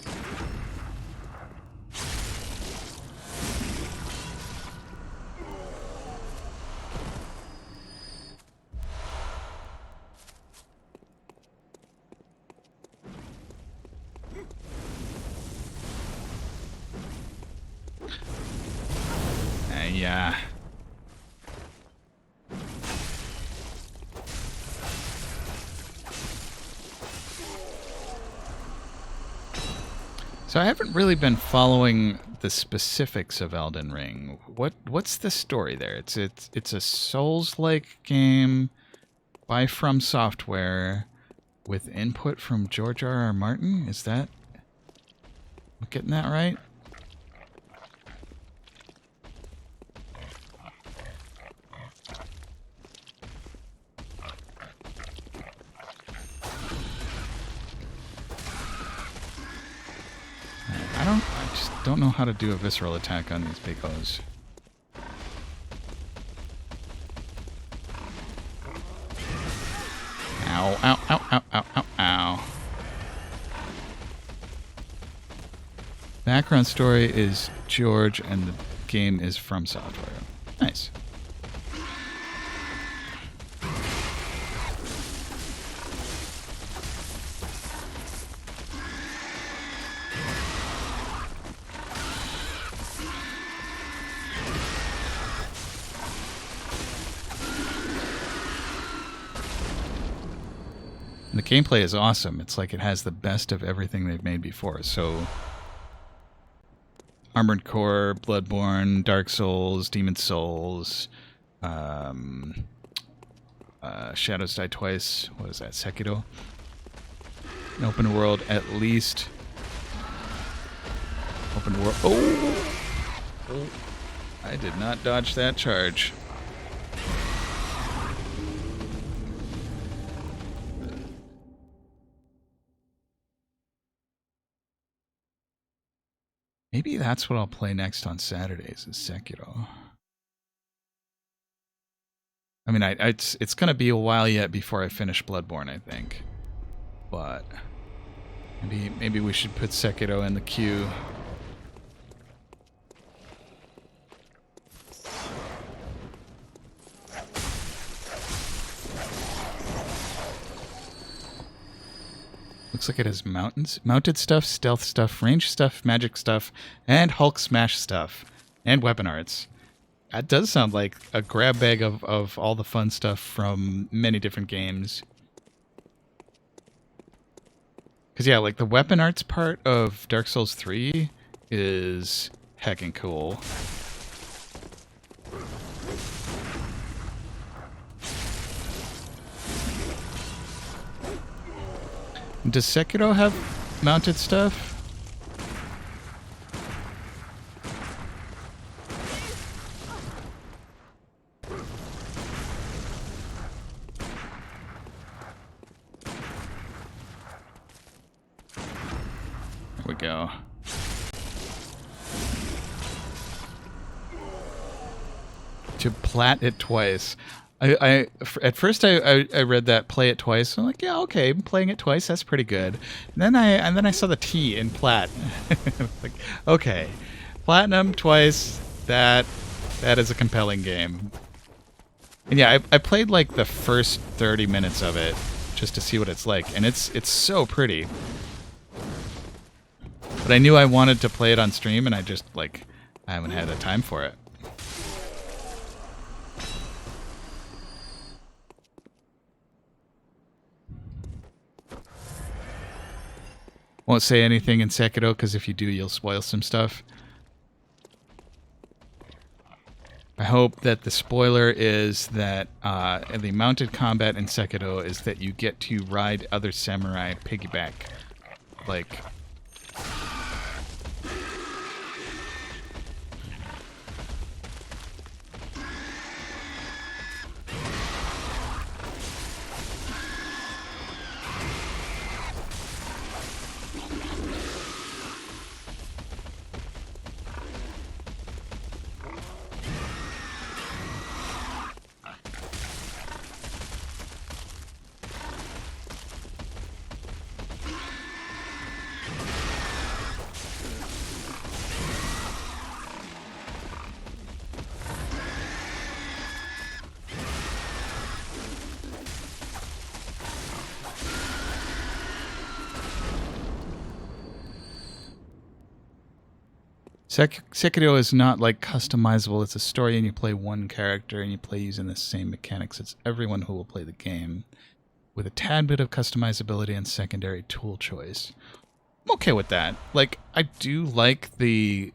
Yeah. So I haven't really been following the specifics of Elden Ring. What's the story there? It's a Souls-like game by From Software with input from George R.R. Martin. Is that, am I getting that right? I just don't know how to do a visceral attack on these big hoes. Ow, ow, ow, ow, ow, ow, ow. Background story is George and the game is From Software. Nice. And the gameplay is awesome. It's like it has the best of everything they've made before. So Armored Core, Bloodborne, Dark Souls, Demon Souls, Shadows Die Twice. What is that? Sekiro? An open world, at least. Open world. Oh! I did not dodge that charge. Maybe that's what I'll play next on Saturdays is Sekiro. I mean, it's going to be a while yet before I finish Bloodborne, I think. But maybe we should put Sekiro in the queue. Looks like it has mounted stuff, stealth stuff, range stuff, magic stuff, and Hulk smash stuff, and weapon arts. That does sound like a grab bag of all the fun stuff from many different games. Because yeah, like the weapon arts part of Dark Souls 3 is heckin' cool. Does Sekiro have mounted stuff? There we go. To plat it twice. At first I read that play it twice. I'm like, yeah, okay, playing it twice, that's pretty good. And then I saw the T in plat. Like, okay, platinum twice. That is a compelling game. And yeah, I played like the first 30 minutes of it just to see what it's like, and it's so pretty. But I knew I wanted to play it on stream, and I haven't had the time for it. Won't say anything in Sekiro, because if you do, you'll spoil some stuff. I hope that the spoiler is that the mounted combat in Sekiro is that you get to ride other samurai piggyback. Like... Sekiro is not like customizable. It's a story and you play one character and you play using the same mechanics. It's everyone who will play the game with a tad bit of customizability and secondary tool choice. I'm okay with that. Like, I do like the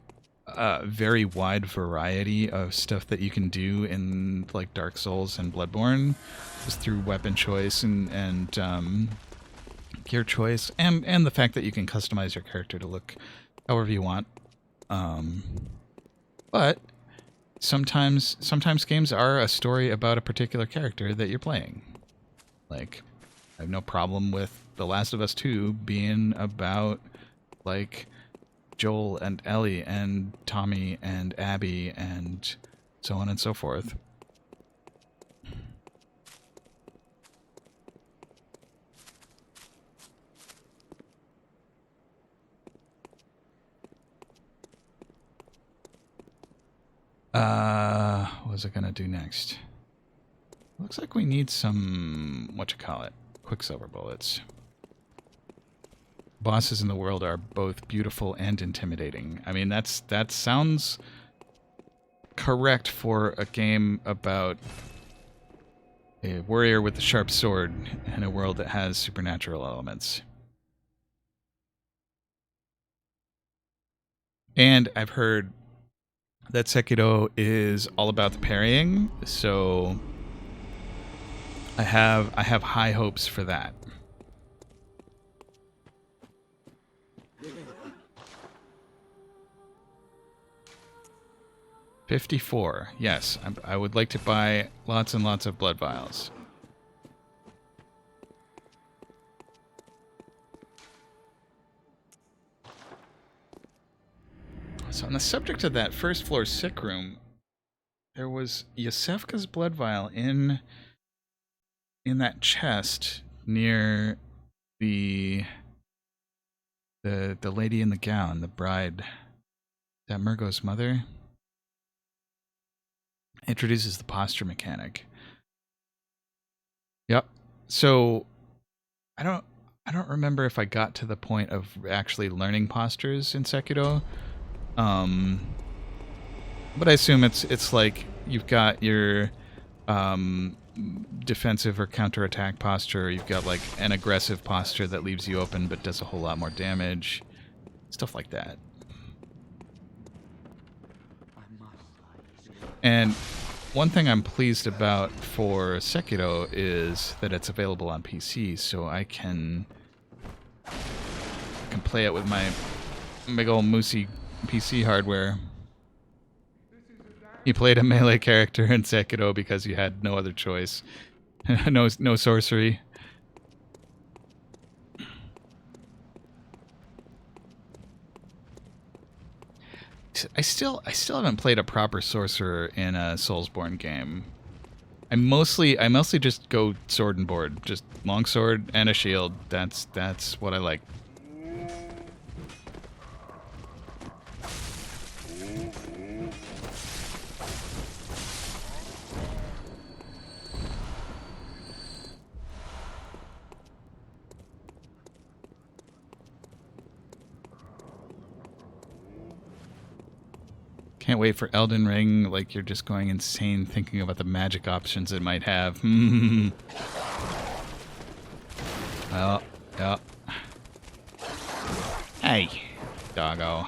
very wide variety of stuff that you can do in like Dark Souls and Bloodborne, just through weapon choice and gear choice, and the fact that you can customize your character to look however you want. But sometimes games are a story about a particular character that you're playing. Like, I have no problem with The Last of Us 2 being about, like, Joel and Ellie and Tommy and Abby and so on and so forth. What was I gonna do next? Looks like we need some, Quicksilver bullets. Bosses in the world are both beautiful and intimidating. I mean, that sounds correct for a game about a warrior with a sharp sword in a world that has supernatural elements. And I've heard that Sekiro is all about the parrying, so I have high hopes for that. $54. Yes, I would like to buy lots and lots of blood vials. So on the subject of that first floor sick room, there was Yosefka's blood vial in that chest near the lady in the gown, the bride. Is that Murgo's mother? Introduces the posture mechanic. Yep. So I don't remember if I got to the point of actually learning postures in Sekiro. But I assume it's like you've got your defensive or counterattack posture. You've got like an aggressive posture that leaves you open but does a whole lot more damage. Stuff like that. And one thing I'm pleased about for Sekiro is that it's available on PC, so I can play it with my big old moosey PC hardware. You played a melee character in Sekiro because you had no other choice. no sorcery. I still haven't played a proper sorcerer in a Soulsborne game. I mostly just go sword and board, just longsword and a shield. That's what I like. Can't wait for Elden Ring, like you're just going insane thinking about the magic options it might have. Well, yeah. Hey, doggo.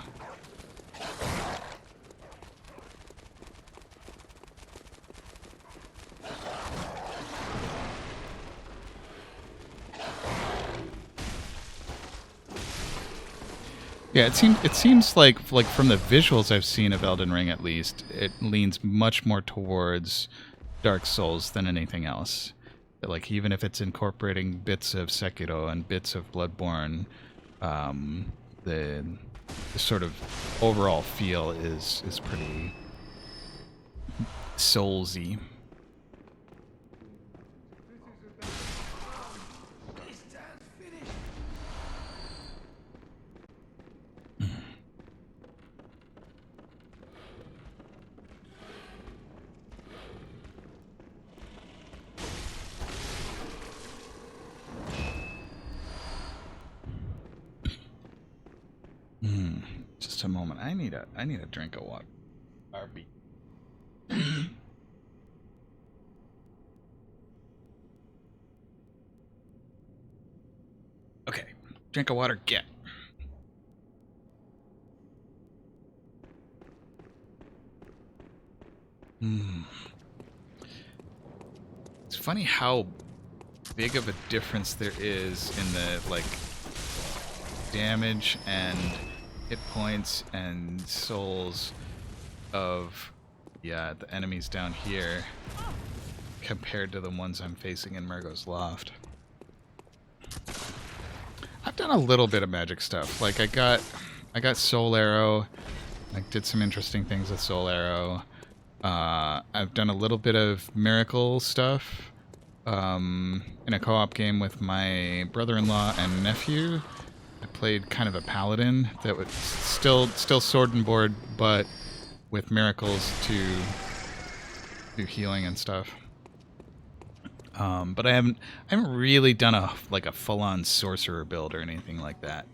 Yeah, it seems like from the visuals I've seen of Elden Ring, at least, it leans much more towards Dark Souls than anything else. But like even if it's incorporating bits of Sekiro and bits of Bloodborne, the sort of overall feel is pretty soulsy. Just a moment. I need a drink of water. RB. Okay. Drink of water, get. It's funny how big of a difference there is in the like damage and hit points and souls of the enemies down here compared to the ones I'm facing in Murgo's Loft. I've done a little bit of magic stuff. Like I got Soul Arrow. I did some interesting things with Soul Arrow. I've done a little bit of miracle stuff in a co-op game with my brother-in-law and nephew. I played kind of a paladin that was still sword and board, but with miracles to do healing and stuff. But I haven't really done a full-on sorcerer build or anything like that.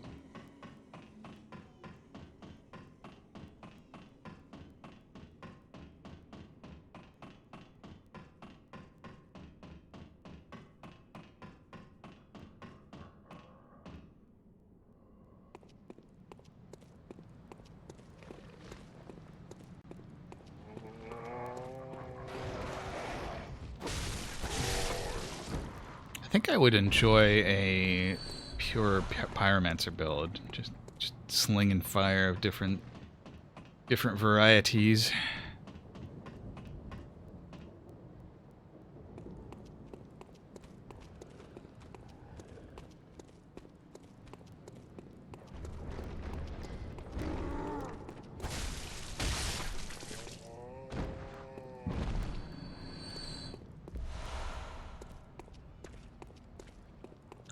think I would enjoy a pure pyromancer build, just slinging fire of different varieties.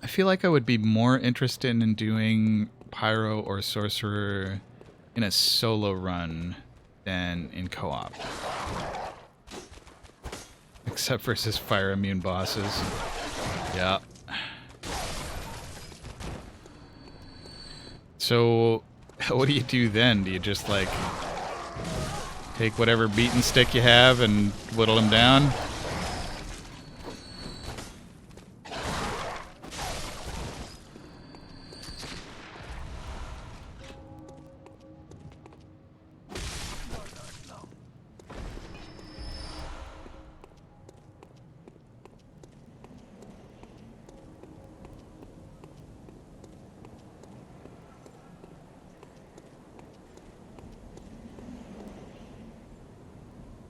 I feel like I would be more interested in doing pyro or sorcerer in a solo run than in co-op. Except versus fire immune bosses. Yeah. So, what do you do then? Do you just, like, take whatever beaten stick you have and whittle them down?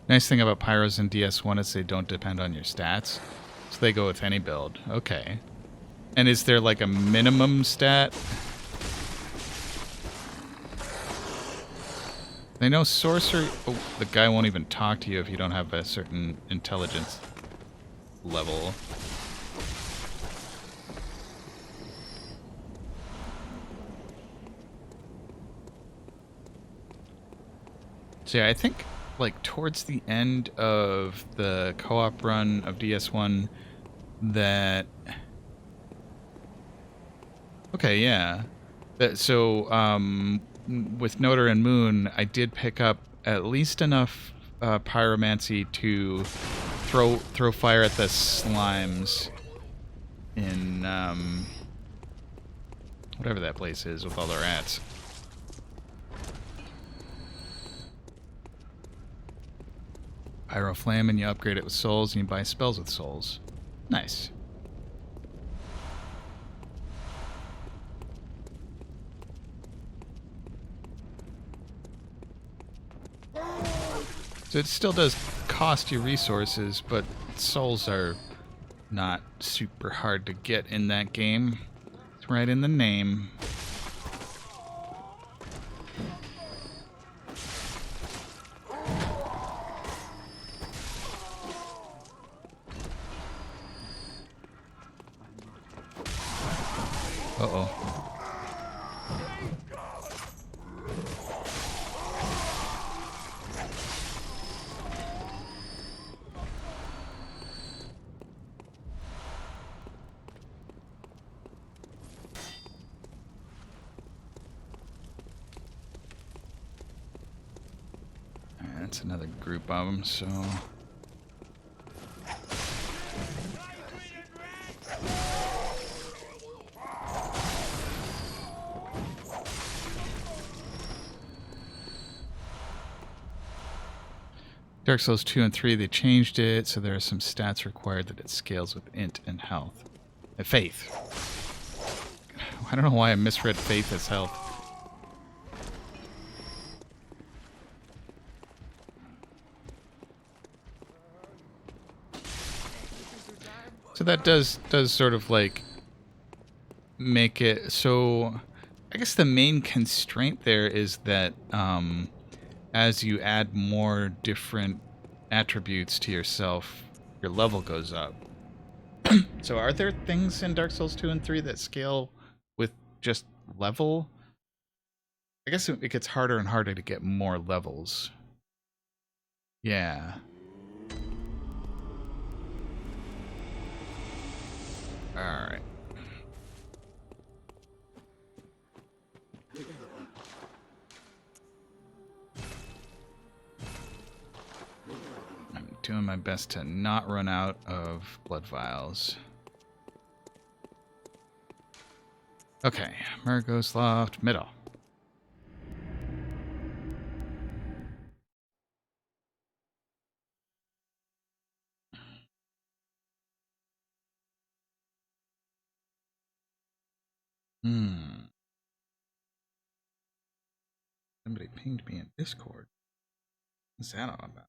Nice thing about pyros in DS1 is they don't depend on your stats. So they go with any build. Okay. And is there like a minimum stat? I know sorcerer... Oh, the guy won't even talk to you if you don't have a certain intelligence level. So yeah, I think like towards the end of the co-op run of DS1 that... Okay, yeah. So, with Notor and Moon, I did pick up at least enough pyromancy to throw fire at the slimes in whatever that place is with all the rats. Pyro Flame, and you upgrade it with souls, and you buy spells with souls. Nice. So it still does cost you resources, but souls are not super hard to get in that game. It's right in the name. Uh-oh. That's another group of them, so... Dark Souls 2 and 3, they changed it, so there are some stats required that it scales with int and health. Faith. I don't know why I misread faith as health. So that does sort of like make it so. I guess the main constraint there is that as you add more different attributes to yourself, your level goes up. So are there things in Dark Souls 2 and 3 that scale with just level? I guess it gets harder and harder to get more levels. Yeah. Alright. I'm doing my best to not run out of blood vials. Okay, Murgo's Loft, middle. Hmm. Somebody pinged me in Discord. What's that all about?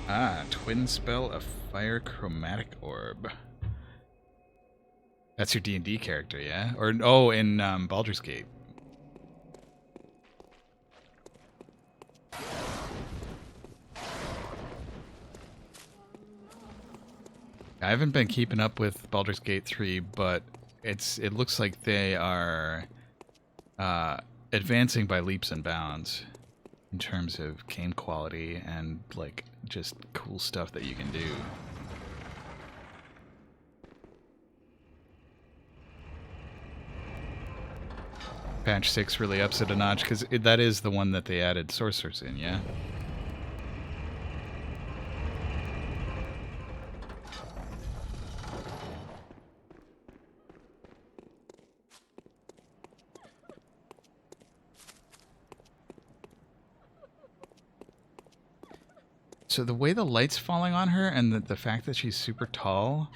Ah, twin spell of fire chromatic orb. That's your D&D character, yeah? Or oh, in Baldur's Gate. I haven't been keeping up with Baldur's Gate 3, but it looks like they are advancing by leaps and bounds in terms of game quality and like just cool stuff that you can do. Patch 6 really ups it a notch because that is the one that they added sorcerers in, yeah? So the way the light's falling on her and the fact that she's super tall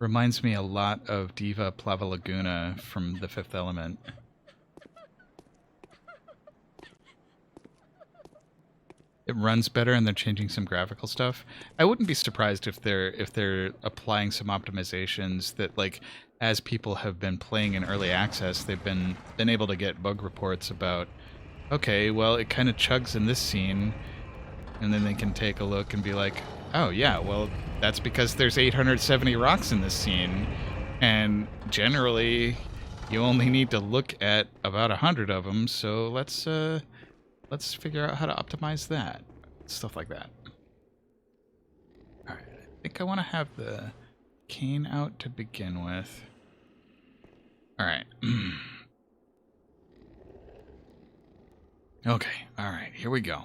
reminds me a lot of Diva Plava Laguna from The Fifth Element. It runs better and they're changing some graphical stuff. I wouldn't be surprised if they're applying some optimizations that, like, as people have been playing in early access, they've been able to get bug reports about, okay, well, it kind of chugs in this scene, and then they can take a look and be like, oh yeah, well, that's because there's 870 rocks in this scene, and generally you only need to look at about 100 of them, so let's figure out how to optimize that. Stuff like that. Alright, I think I want to have the cane out to begin with. Alright. Okay, alright, here we go.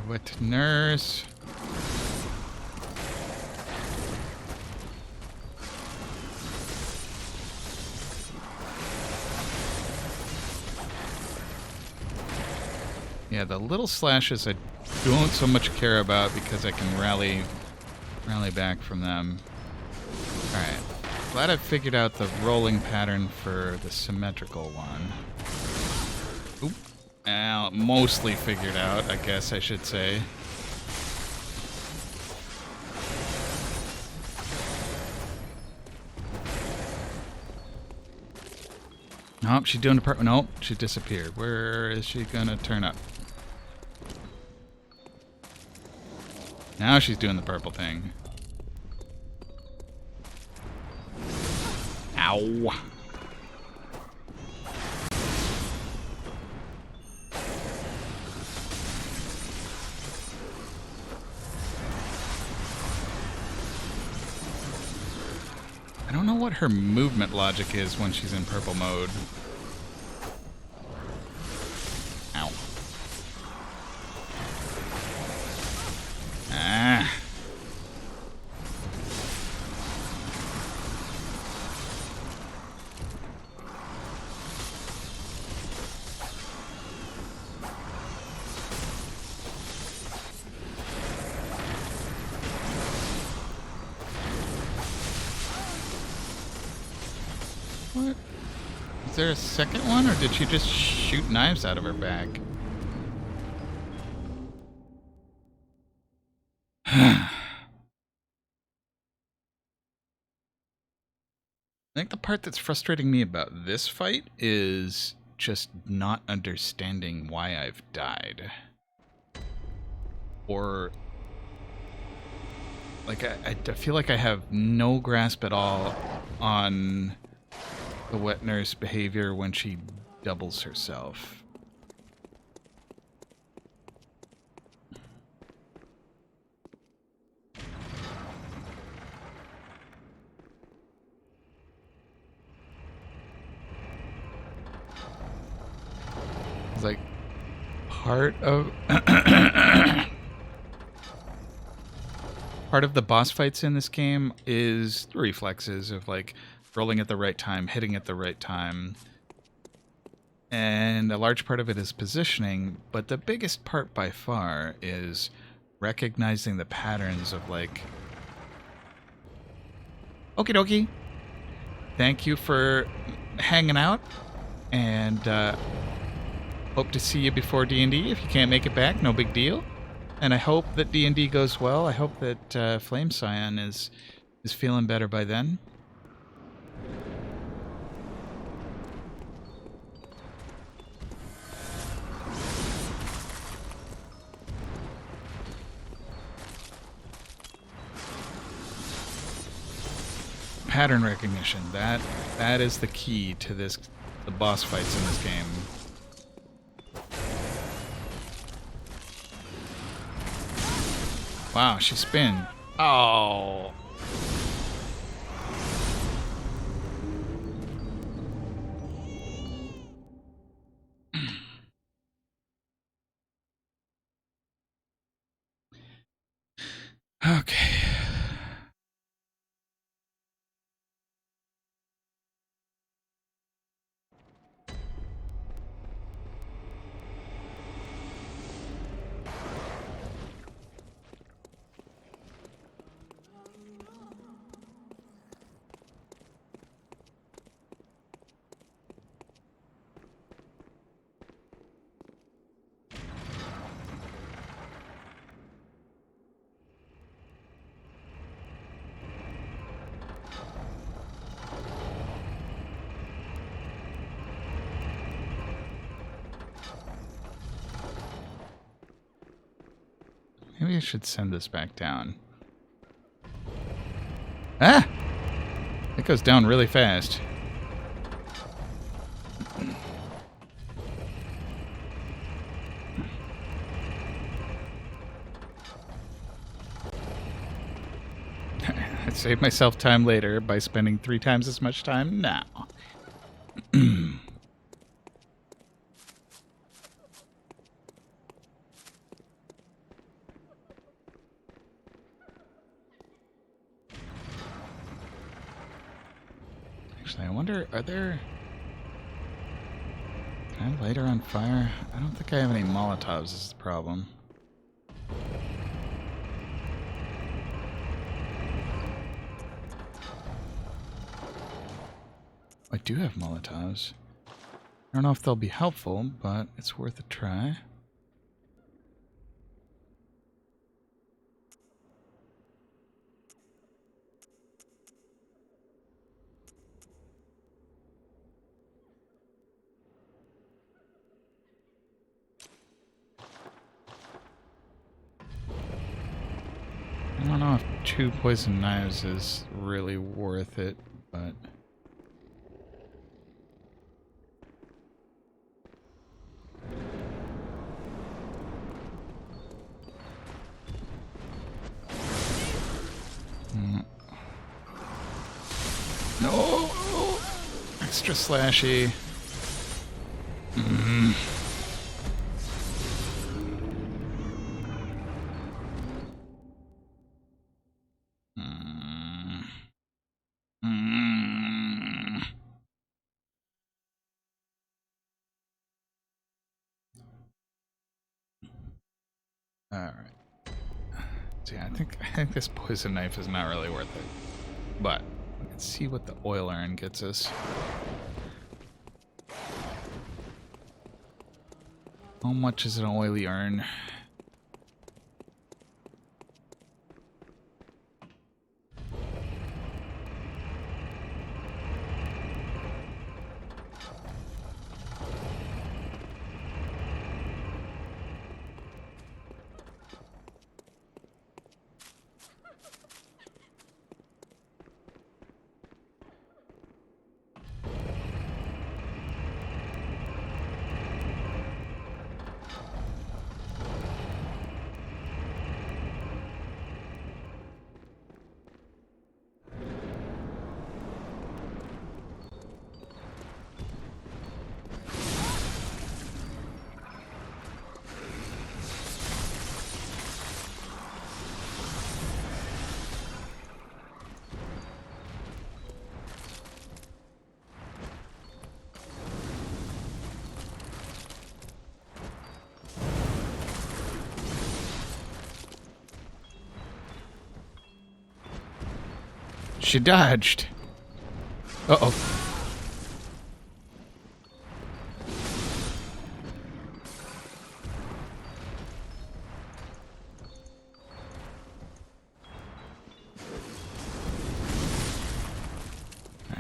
Wet nurse. Yeah, the little slashes I don't so much care about because I can rally back from them. Alright. Glad I figured out the rolling pattern for the symmetrical one. Oop. Mostly figured out, I guess I should say. Nope, she's doing the part. Nope, she disappeared. Where is she gonna turn up? Now she's doing the purple thing. Ow. I don't know what her movement logic is when she's in purple mode. Ow. Ah. What? Is there a second one, or did she just shoot knives out of her back? I think the part that's frustrating me about this fight is just not understanding why I've died. Or, like, I feel like I have no grasp at all on the wet nurse behavior when she doubles herself. It's like part of part of the boss fights in this game is the reflexes of like rolling at the right time, hitting at the right time. And a large part of it is positioning, but the biggest part by far is recognizing the patterns of like, okie dokie. Thank you for hanging out, and hope to see you before D&D. If you can't make it back, no big deal. And I hope that D&D goes well. I hope that Flame Scion is feeling better by then. Pattern recognition. That is the key to the boss fights in this game. Wow, she spin. Oh. Okay. Maybe I should send this back down. Ah! It goes down really fast. I'd save myself time later by spending 3 times as much time now. Actually, I wonder, are there... Can I light her on fire? I don't think I have any Molotovs is the problem. I do have Molotovs. I don't know if they'll be helpful, but it's worth a try. I don't know if 2 poison knives is really worth it, but... No! Extra slashy. Alright. So yeah, I think this poison knife is not really worth it. But let's see what the oil urn gets us. How much is an oily urn? She dodged. Uh-oh.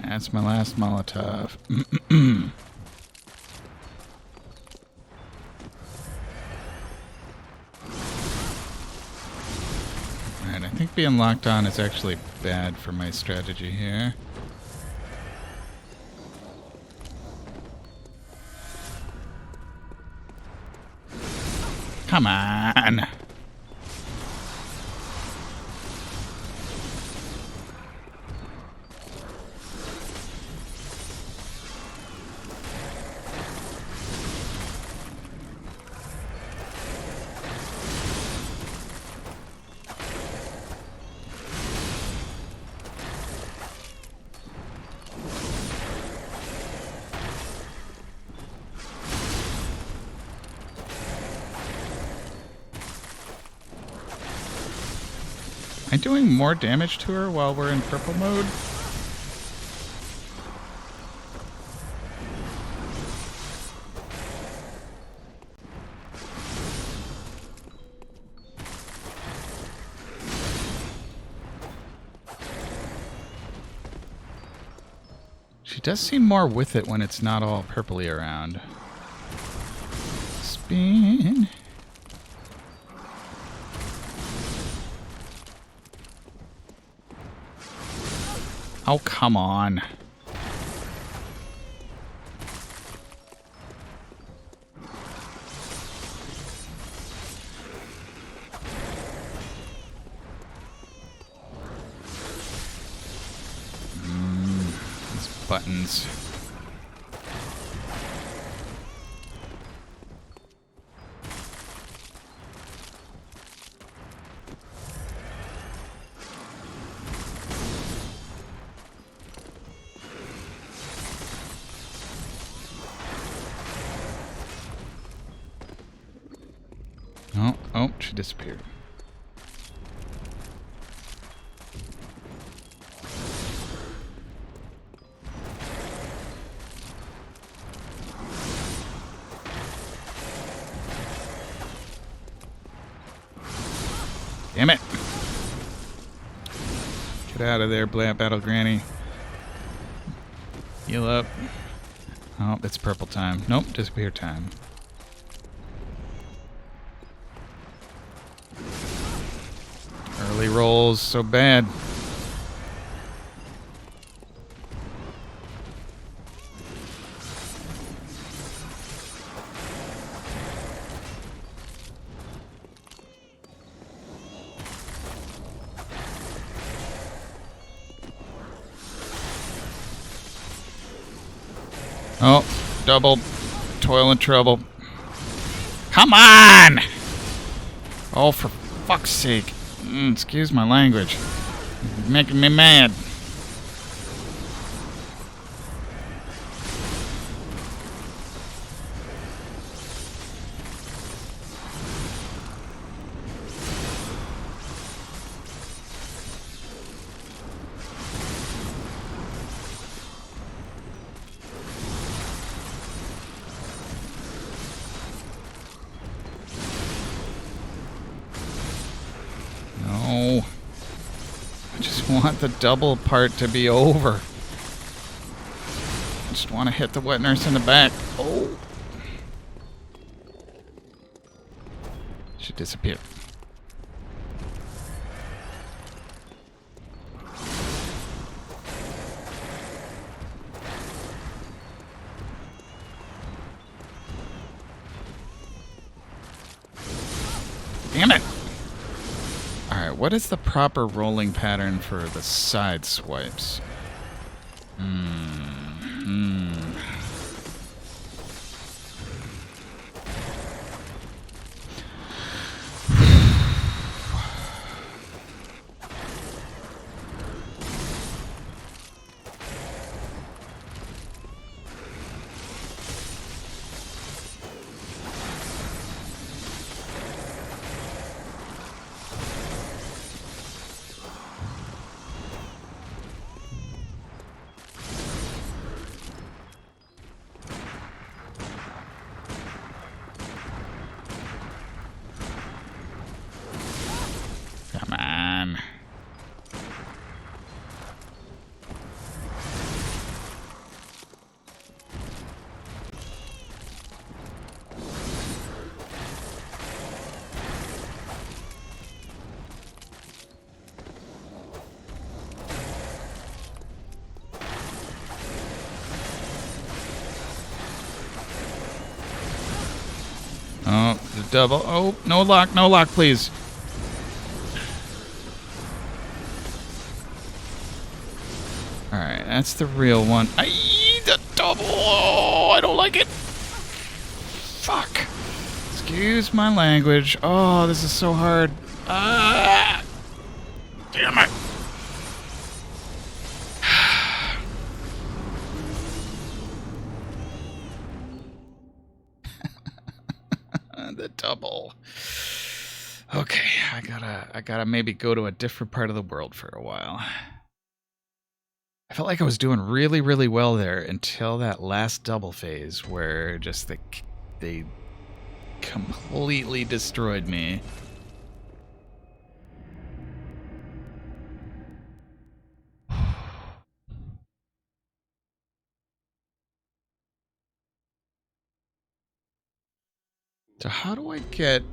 That's my last Molotov. Alright, I think being locked on is actually bad for my strategy here. Come on! Am I doing more damage to her while we're in purple mode? She does seem more with it when it's not all purpley around. Spin. Oh, come on. These buttons. Oh, she disappeared. Damn it. Get out of there, Battle Granny. Heal up. Oh, it's purple time. Nope, disappear time. Early rolls, so bad. Oh, double toil and trouble. Come on! Oh, for fuck's sake. Excuse my language. You're making me mad. No. I just want the double part to be over. I just want to hit the wet nurse in the back. Oh. She disappeared. Damn it! Alright, what is the proper rolling pattern for the side swipes? double. Oh, no luck, please. Alright, that's the real one. The double. Oh, I don't like it. Fuck. Excuse my language. Oh, this is so hard. Ah! Damn it. The double. Okay, I gotta maybe go to a different part of the world for a while. I felt like I was doing really, really well there until that last double phase where just they completely destroyed me. So how do I get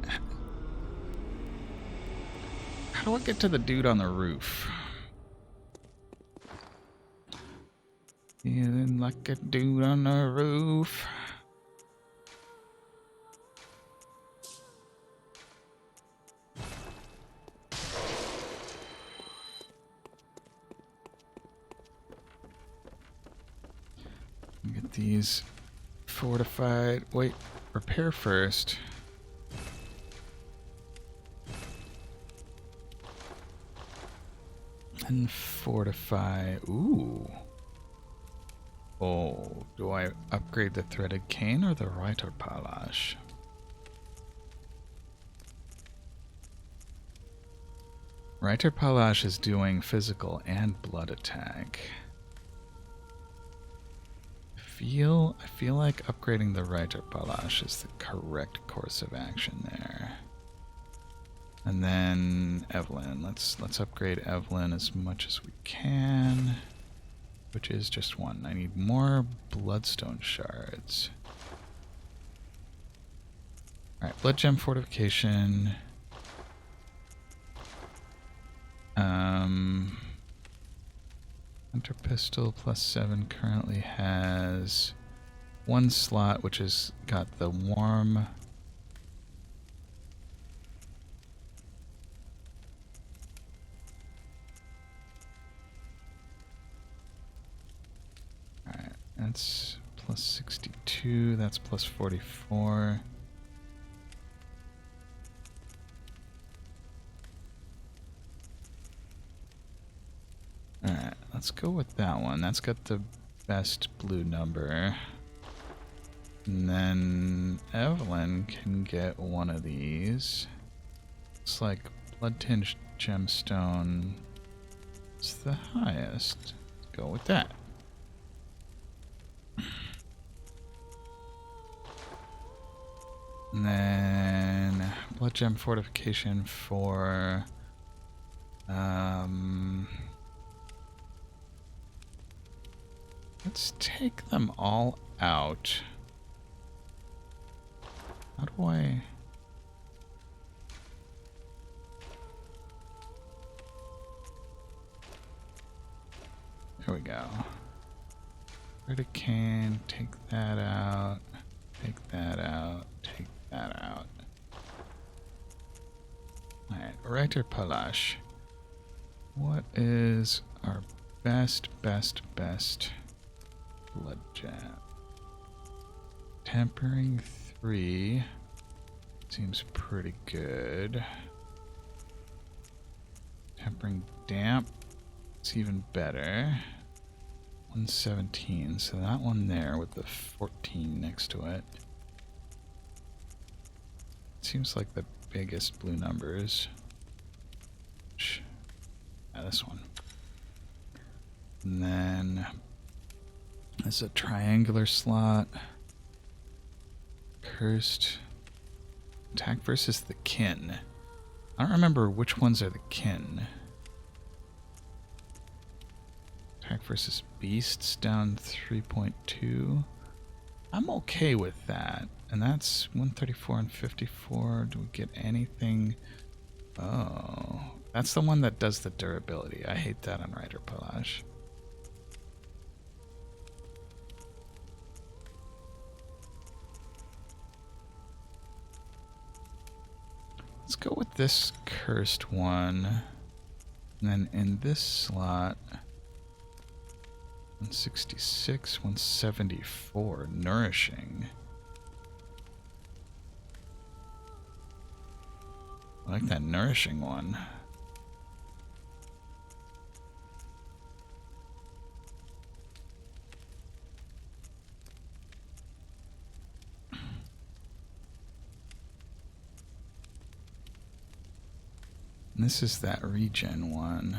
to the dude on the roof? Feeling like a dude on the roof. Get these fortified. Wait, repair first. And fortify. Ooh. Oh, do I upgrade the threaded cane or the Reiter Palash? Reiter Palash is doing physical and blood attack. I feel like upgrading the Reiter Palash is the correct course of action there. And then Evelyn. Let's upgrade Evelyn as much as we can. Which is just one. I need more bloodstone shards. Alright, blood gem fortification. Hunter pistol +7 currently has one slot, which has got the warm. Alright, that's +62, that's +44. Alright, let's go with that one. That's got the best blue number. And then Evelyn can get one of these. It's like blood tinged gemstone. It's the highest. Let's go with that. And then blood gem fortification for let's take them all out. How do I... There we go. Hurricane, take that out. Take that out. Take that out. Alright, Reiter Palash. What is our best blood gem? Tempering 3 seems pretty good. Tempering damp, it's even better. 117, so that one there with the 14 next to it. Seems like the biggest blue numbers. Yeah, this one. And then there's a triangular slot. Cursed. Attack versus the kin. I don't remember which ones are the kin. Attack versus beasts down 3.2. I'm okay with that. And that's 134 and 54. Do we get anything? Oh, that's the one that does the durability. I hate that on Reiter Palash. Let's go with this cursed one. And then in this slot, 166, 174, nourishing. I like that nourishing one. And this is that regen one.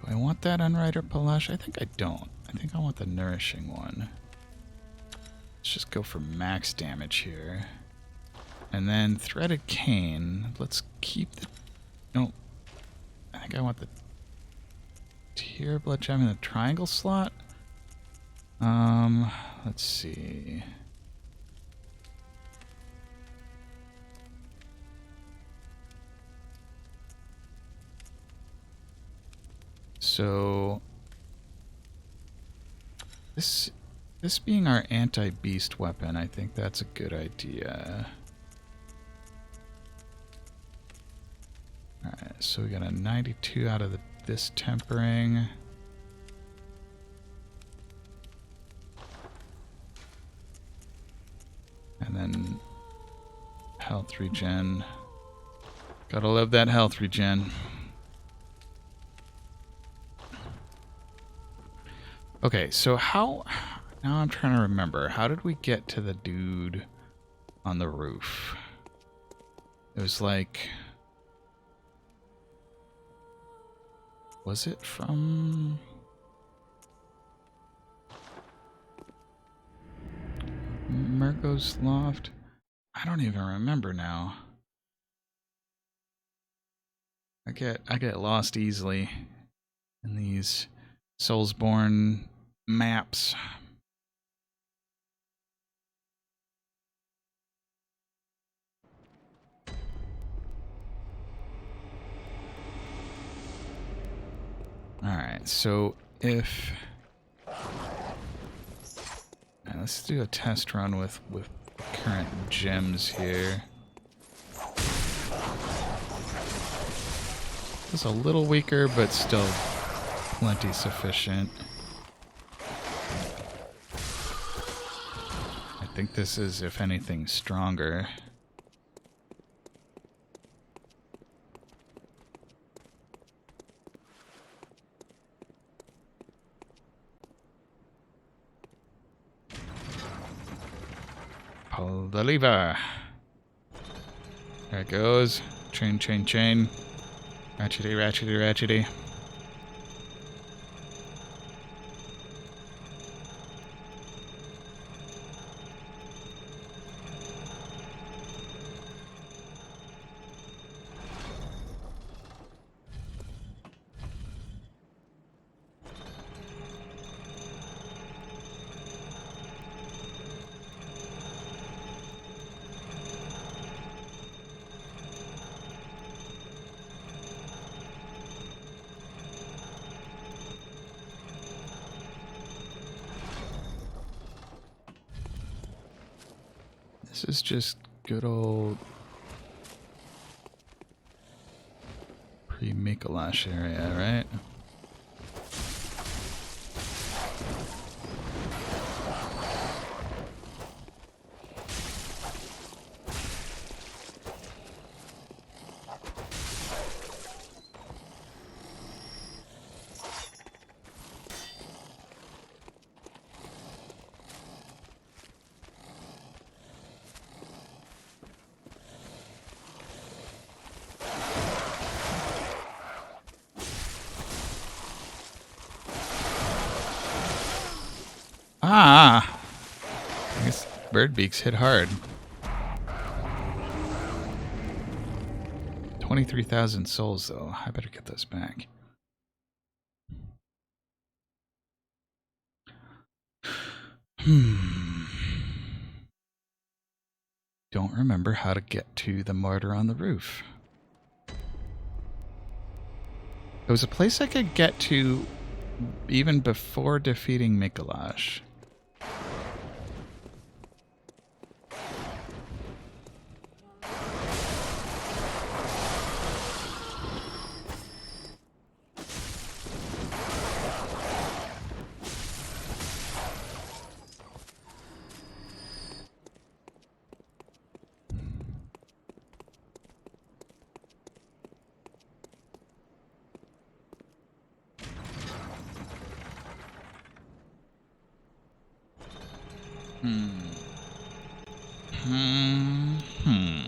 Do I want that Unrider Palash? I think I don't. I think I want the nourishing one. Let's just go for max damage here. And then Threaded Cane. Let's keep the... No. I think I want the Tear Blood Gem in the triangle slot. Let's see. So this being our anti-beast weapon, I think that's a good idea. Alright, so we got a 92 out of this tempering. And then health regen. Gotta love that health regen. Okay, so how... Now I'm trying to remember. How did we get to the dude on the roof? It was like... Was it from... Murgo's Loft? I don't even remember now. I get lost easily in these Soulsborne maps. Alright, so if... let's do a test run with current gems here. It's a little weaker, but still plenty sufficient. I think this is, if anything, stronger. Pull the lever. There it goes. Chain, chain, chain. Ratchety, ratchety, ratchety. This is just good old pre-Mikolash area, right? Ah! I guess bird beaks hit hard. 23,000 souls, though. I better get those back. Don't remember how to get to the martyr on the roof. There was a place I could get to even before defeating Mikolash. Hmm. Hmm. Hmm.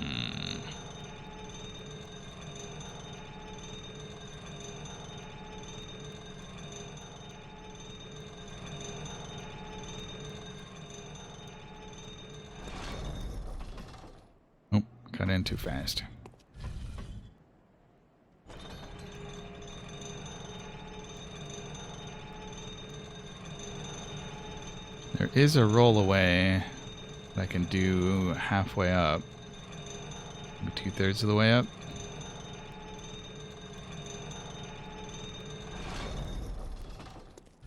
Oh, got in too fast. There is a roll away that I can do halfway up. Maybe 2/3 of the way up.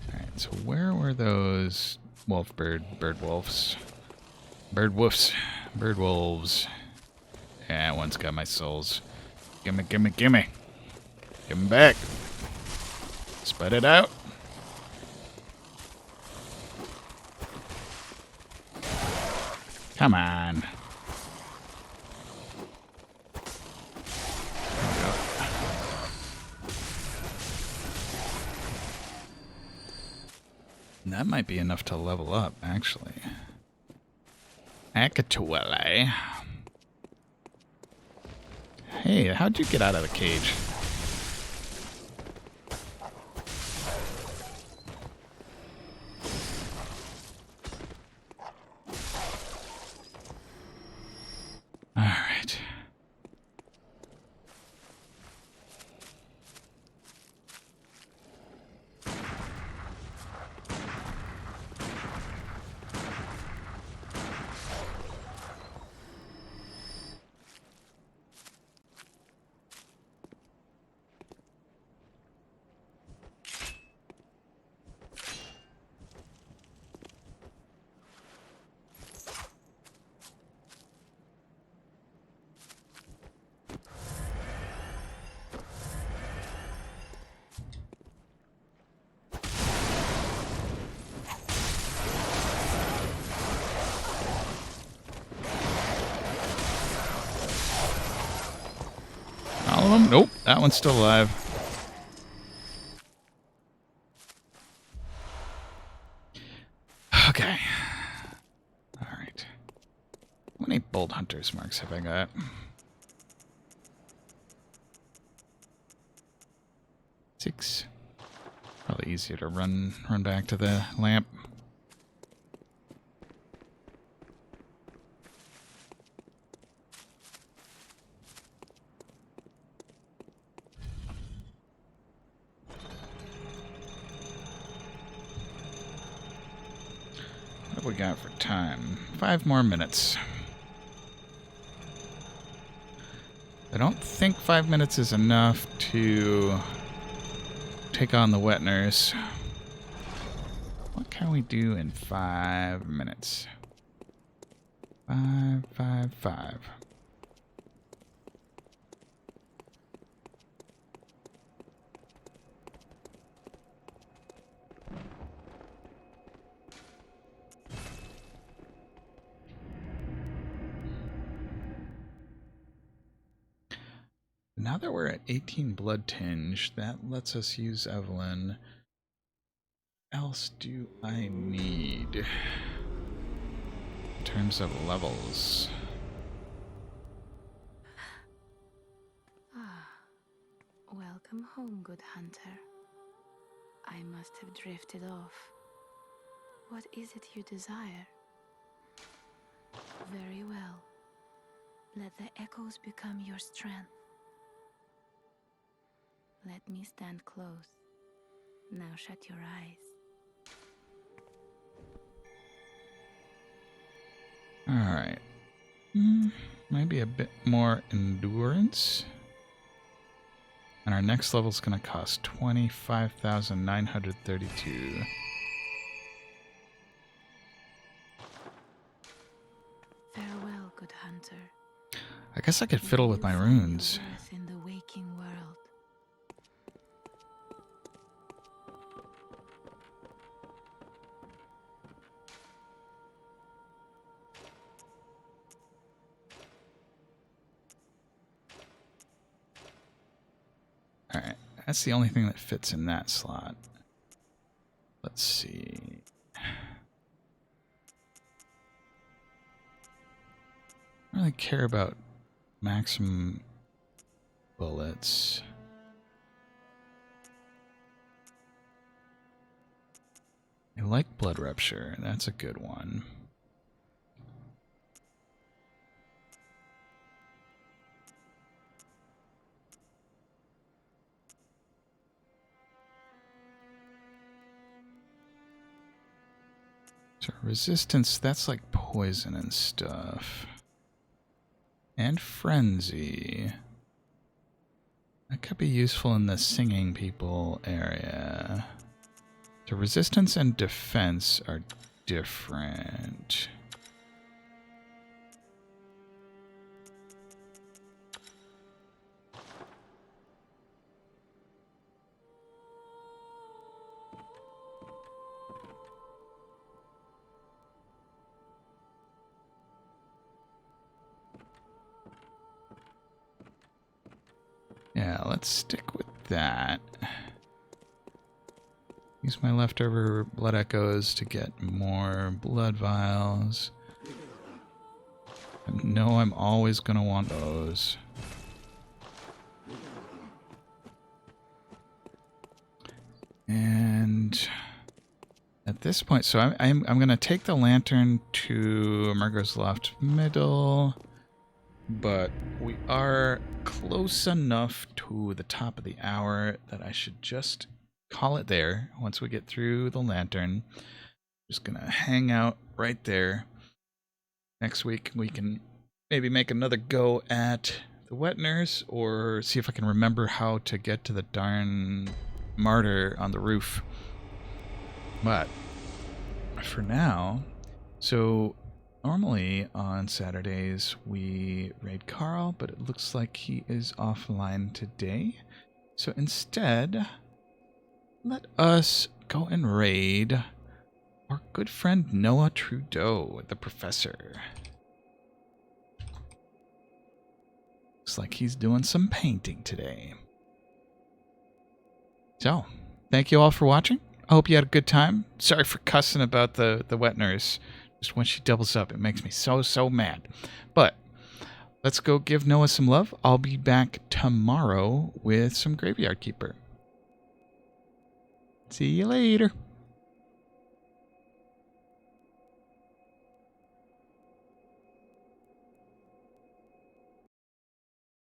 Alright, so where were those bird wolves? Bird wolves. Bird wolves. Yeah, one's got my souls. Gimme, gimme, gimme. Give 'em back. Spit it out. Come on. That might be enough to level up, actually. Akatuele. Hey, how'd you get out of the cage? Alright. All of them? Nope, that one's still alive. Okay. Alright. How many bolt hunters marks have I got? 6. Probably easier to run back to the lamp. What have we got for time? 5 more minutes. I don't think 5 minutes is enough to take on the wet nurse. What can we do in 5 minutes? 5, 5, 5. Now that we're at 18 blood tinge, that lets us use Evelyn. Else do I need in terms of levels? Ah, welcome home, good hunter. I must have drifted off. What is it you desire? Very well. Let the echoes become your strength. Let me stand close. Now shut your eyes. Alright. Maybe a bit more endurance. And our next level is going to cost 25,932. Farewell, good hunter. I guess I could fiddle with my runes. In the waking world. Alright, that's the only thing that fits in that slot. Let's see. don't really care about maximum bullets. I like blood rupture. That's a good one. So resistance, that's like poison and stuff. And frenzy. That could be useful in the singing people area. So resistance and defense are different. Yeah, let's stick with that. Use my leftover blood echoes to get more blood vials. I know I'm always going to want those. And at this point, so I'm going to take the lantern to Margot's Loft Middle. But we are close enough to the top of the hour that I should just call it there once we get through the lantern. Just gonna hang out right there. Next week we can maybe make another go at the wet nurse or see if I can remember how to get to the darn martyr on the roof. But for now, so normally on Saturdays we raid Carl, but it looks like he is offline today. So instead, let us go and raid our good friend Noah Trudeau, the professor. Looks like he's doing some painting today. So, thank you all for watching. I hope you had a good time. Sorry for cussing about the wet nurse. Just when she doubles up, it makes me so mad. But let's go give Noah some love. I'll be back tomorrow with some Graveyard Keeper. See you later.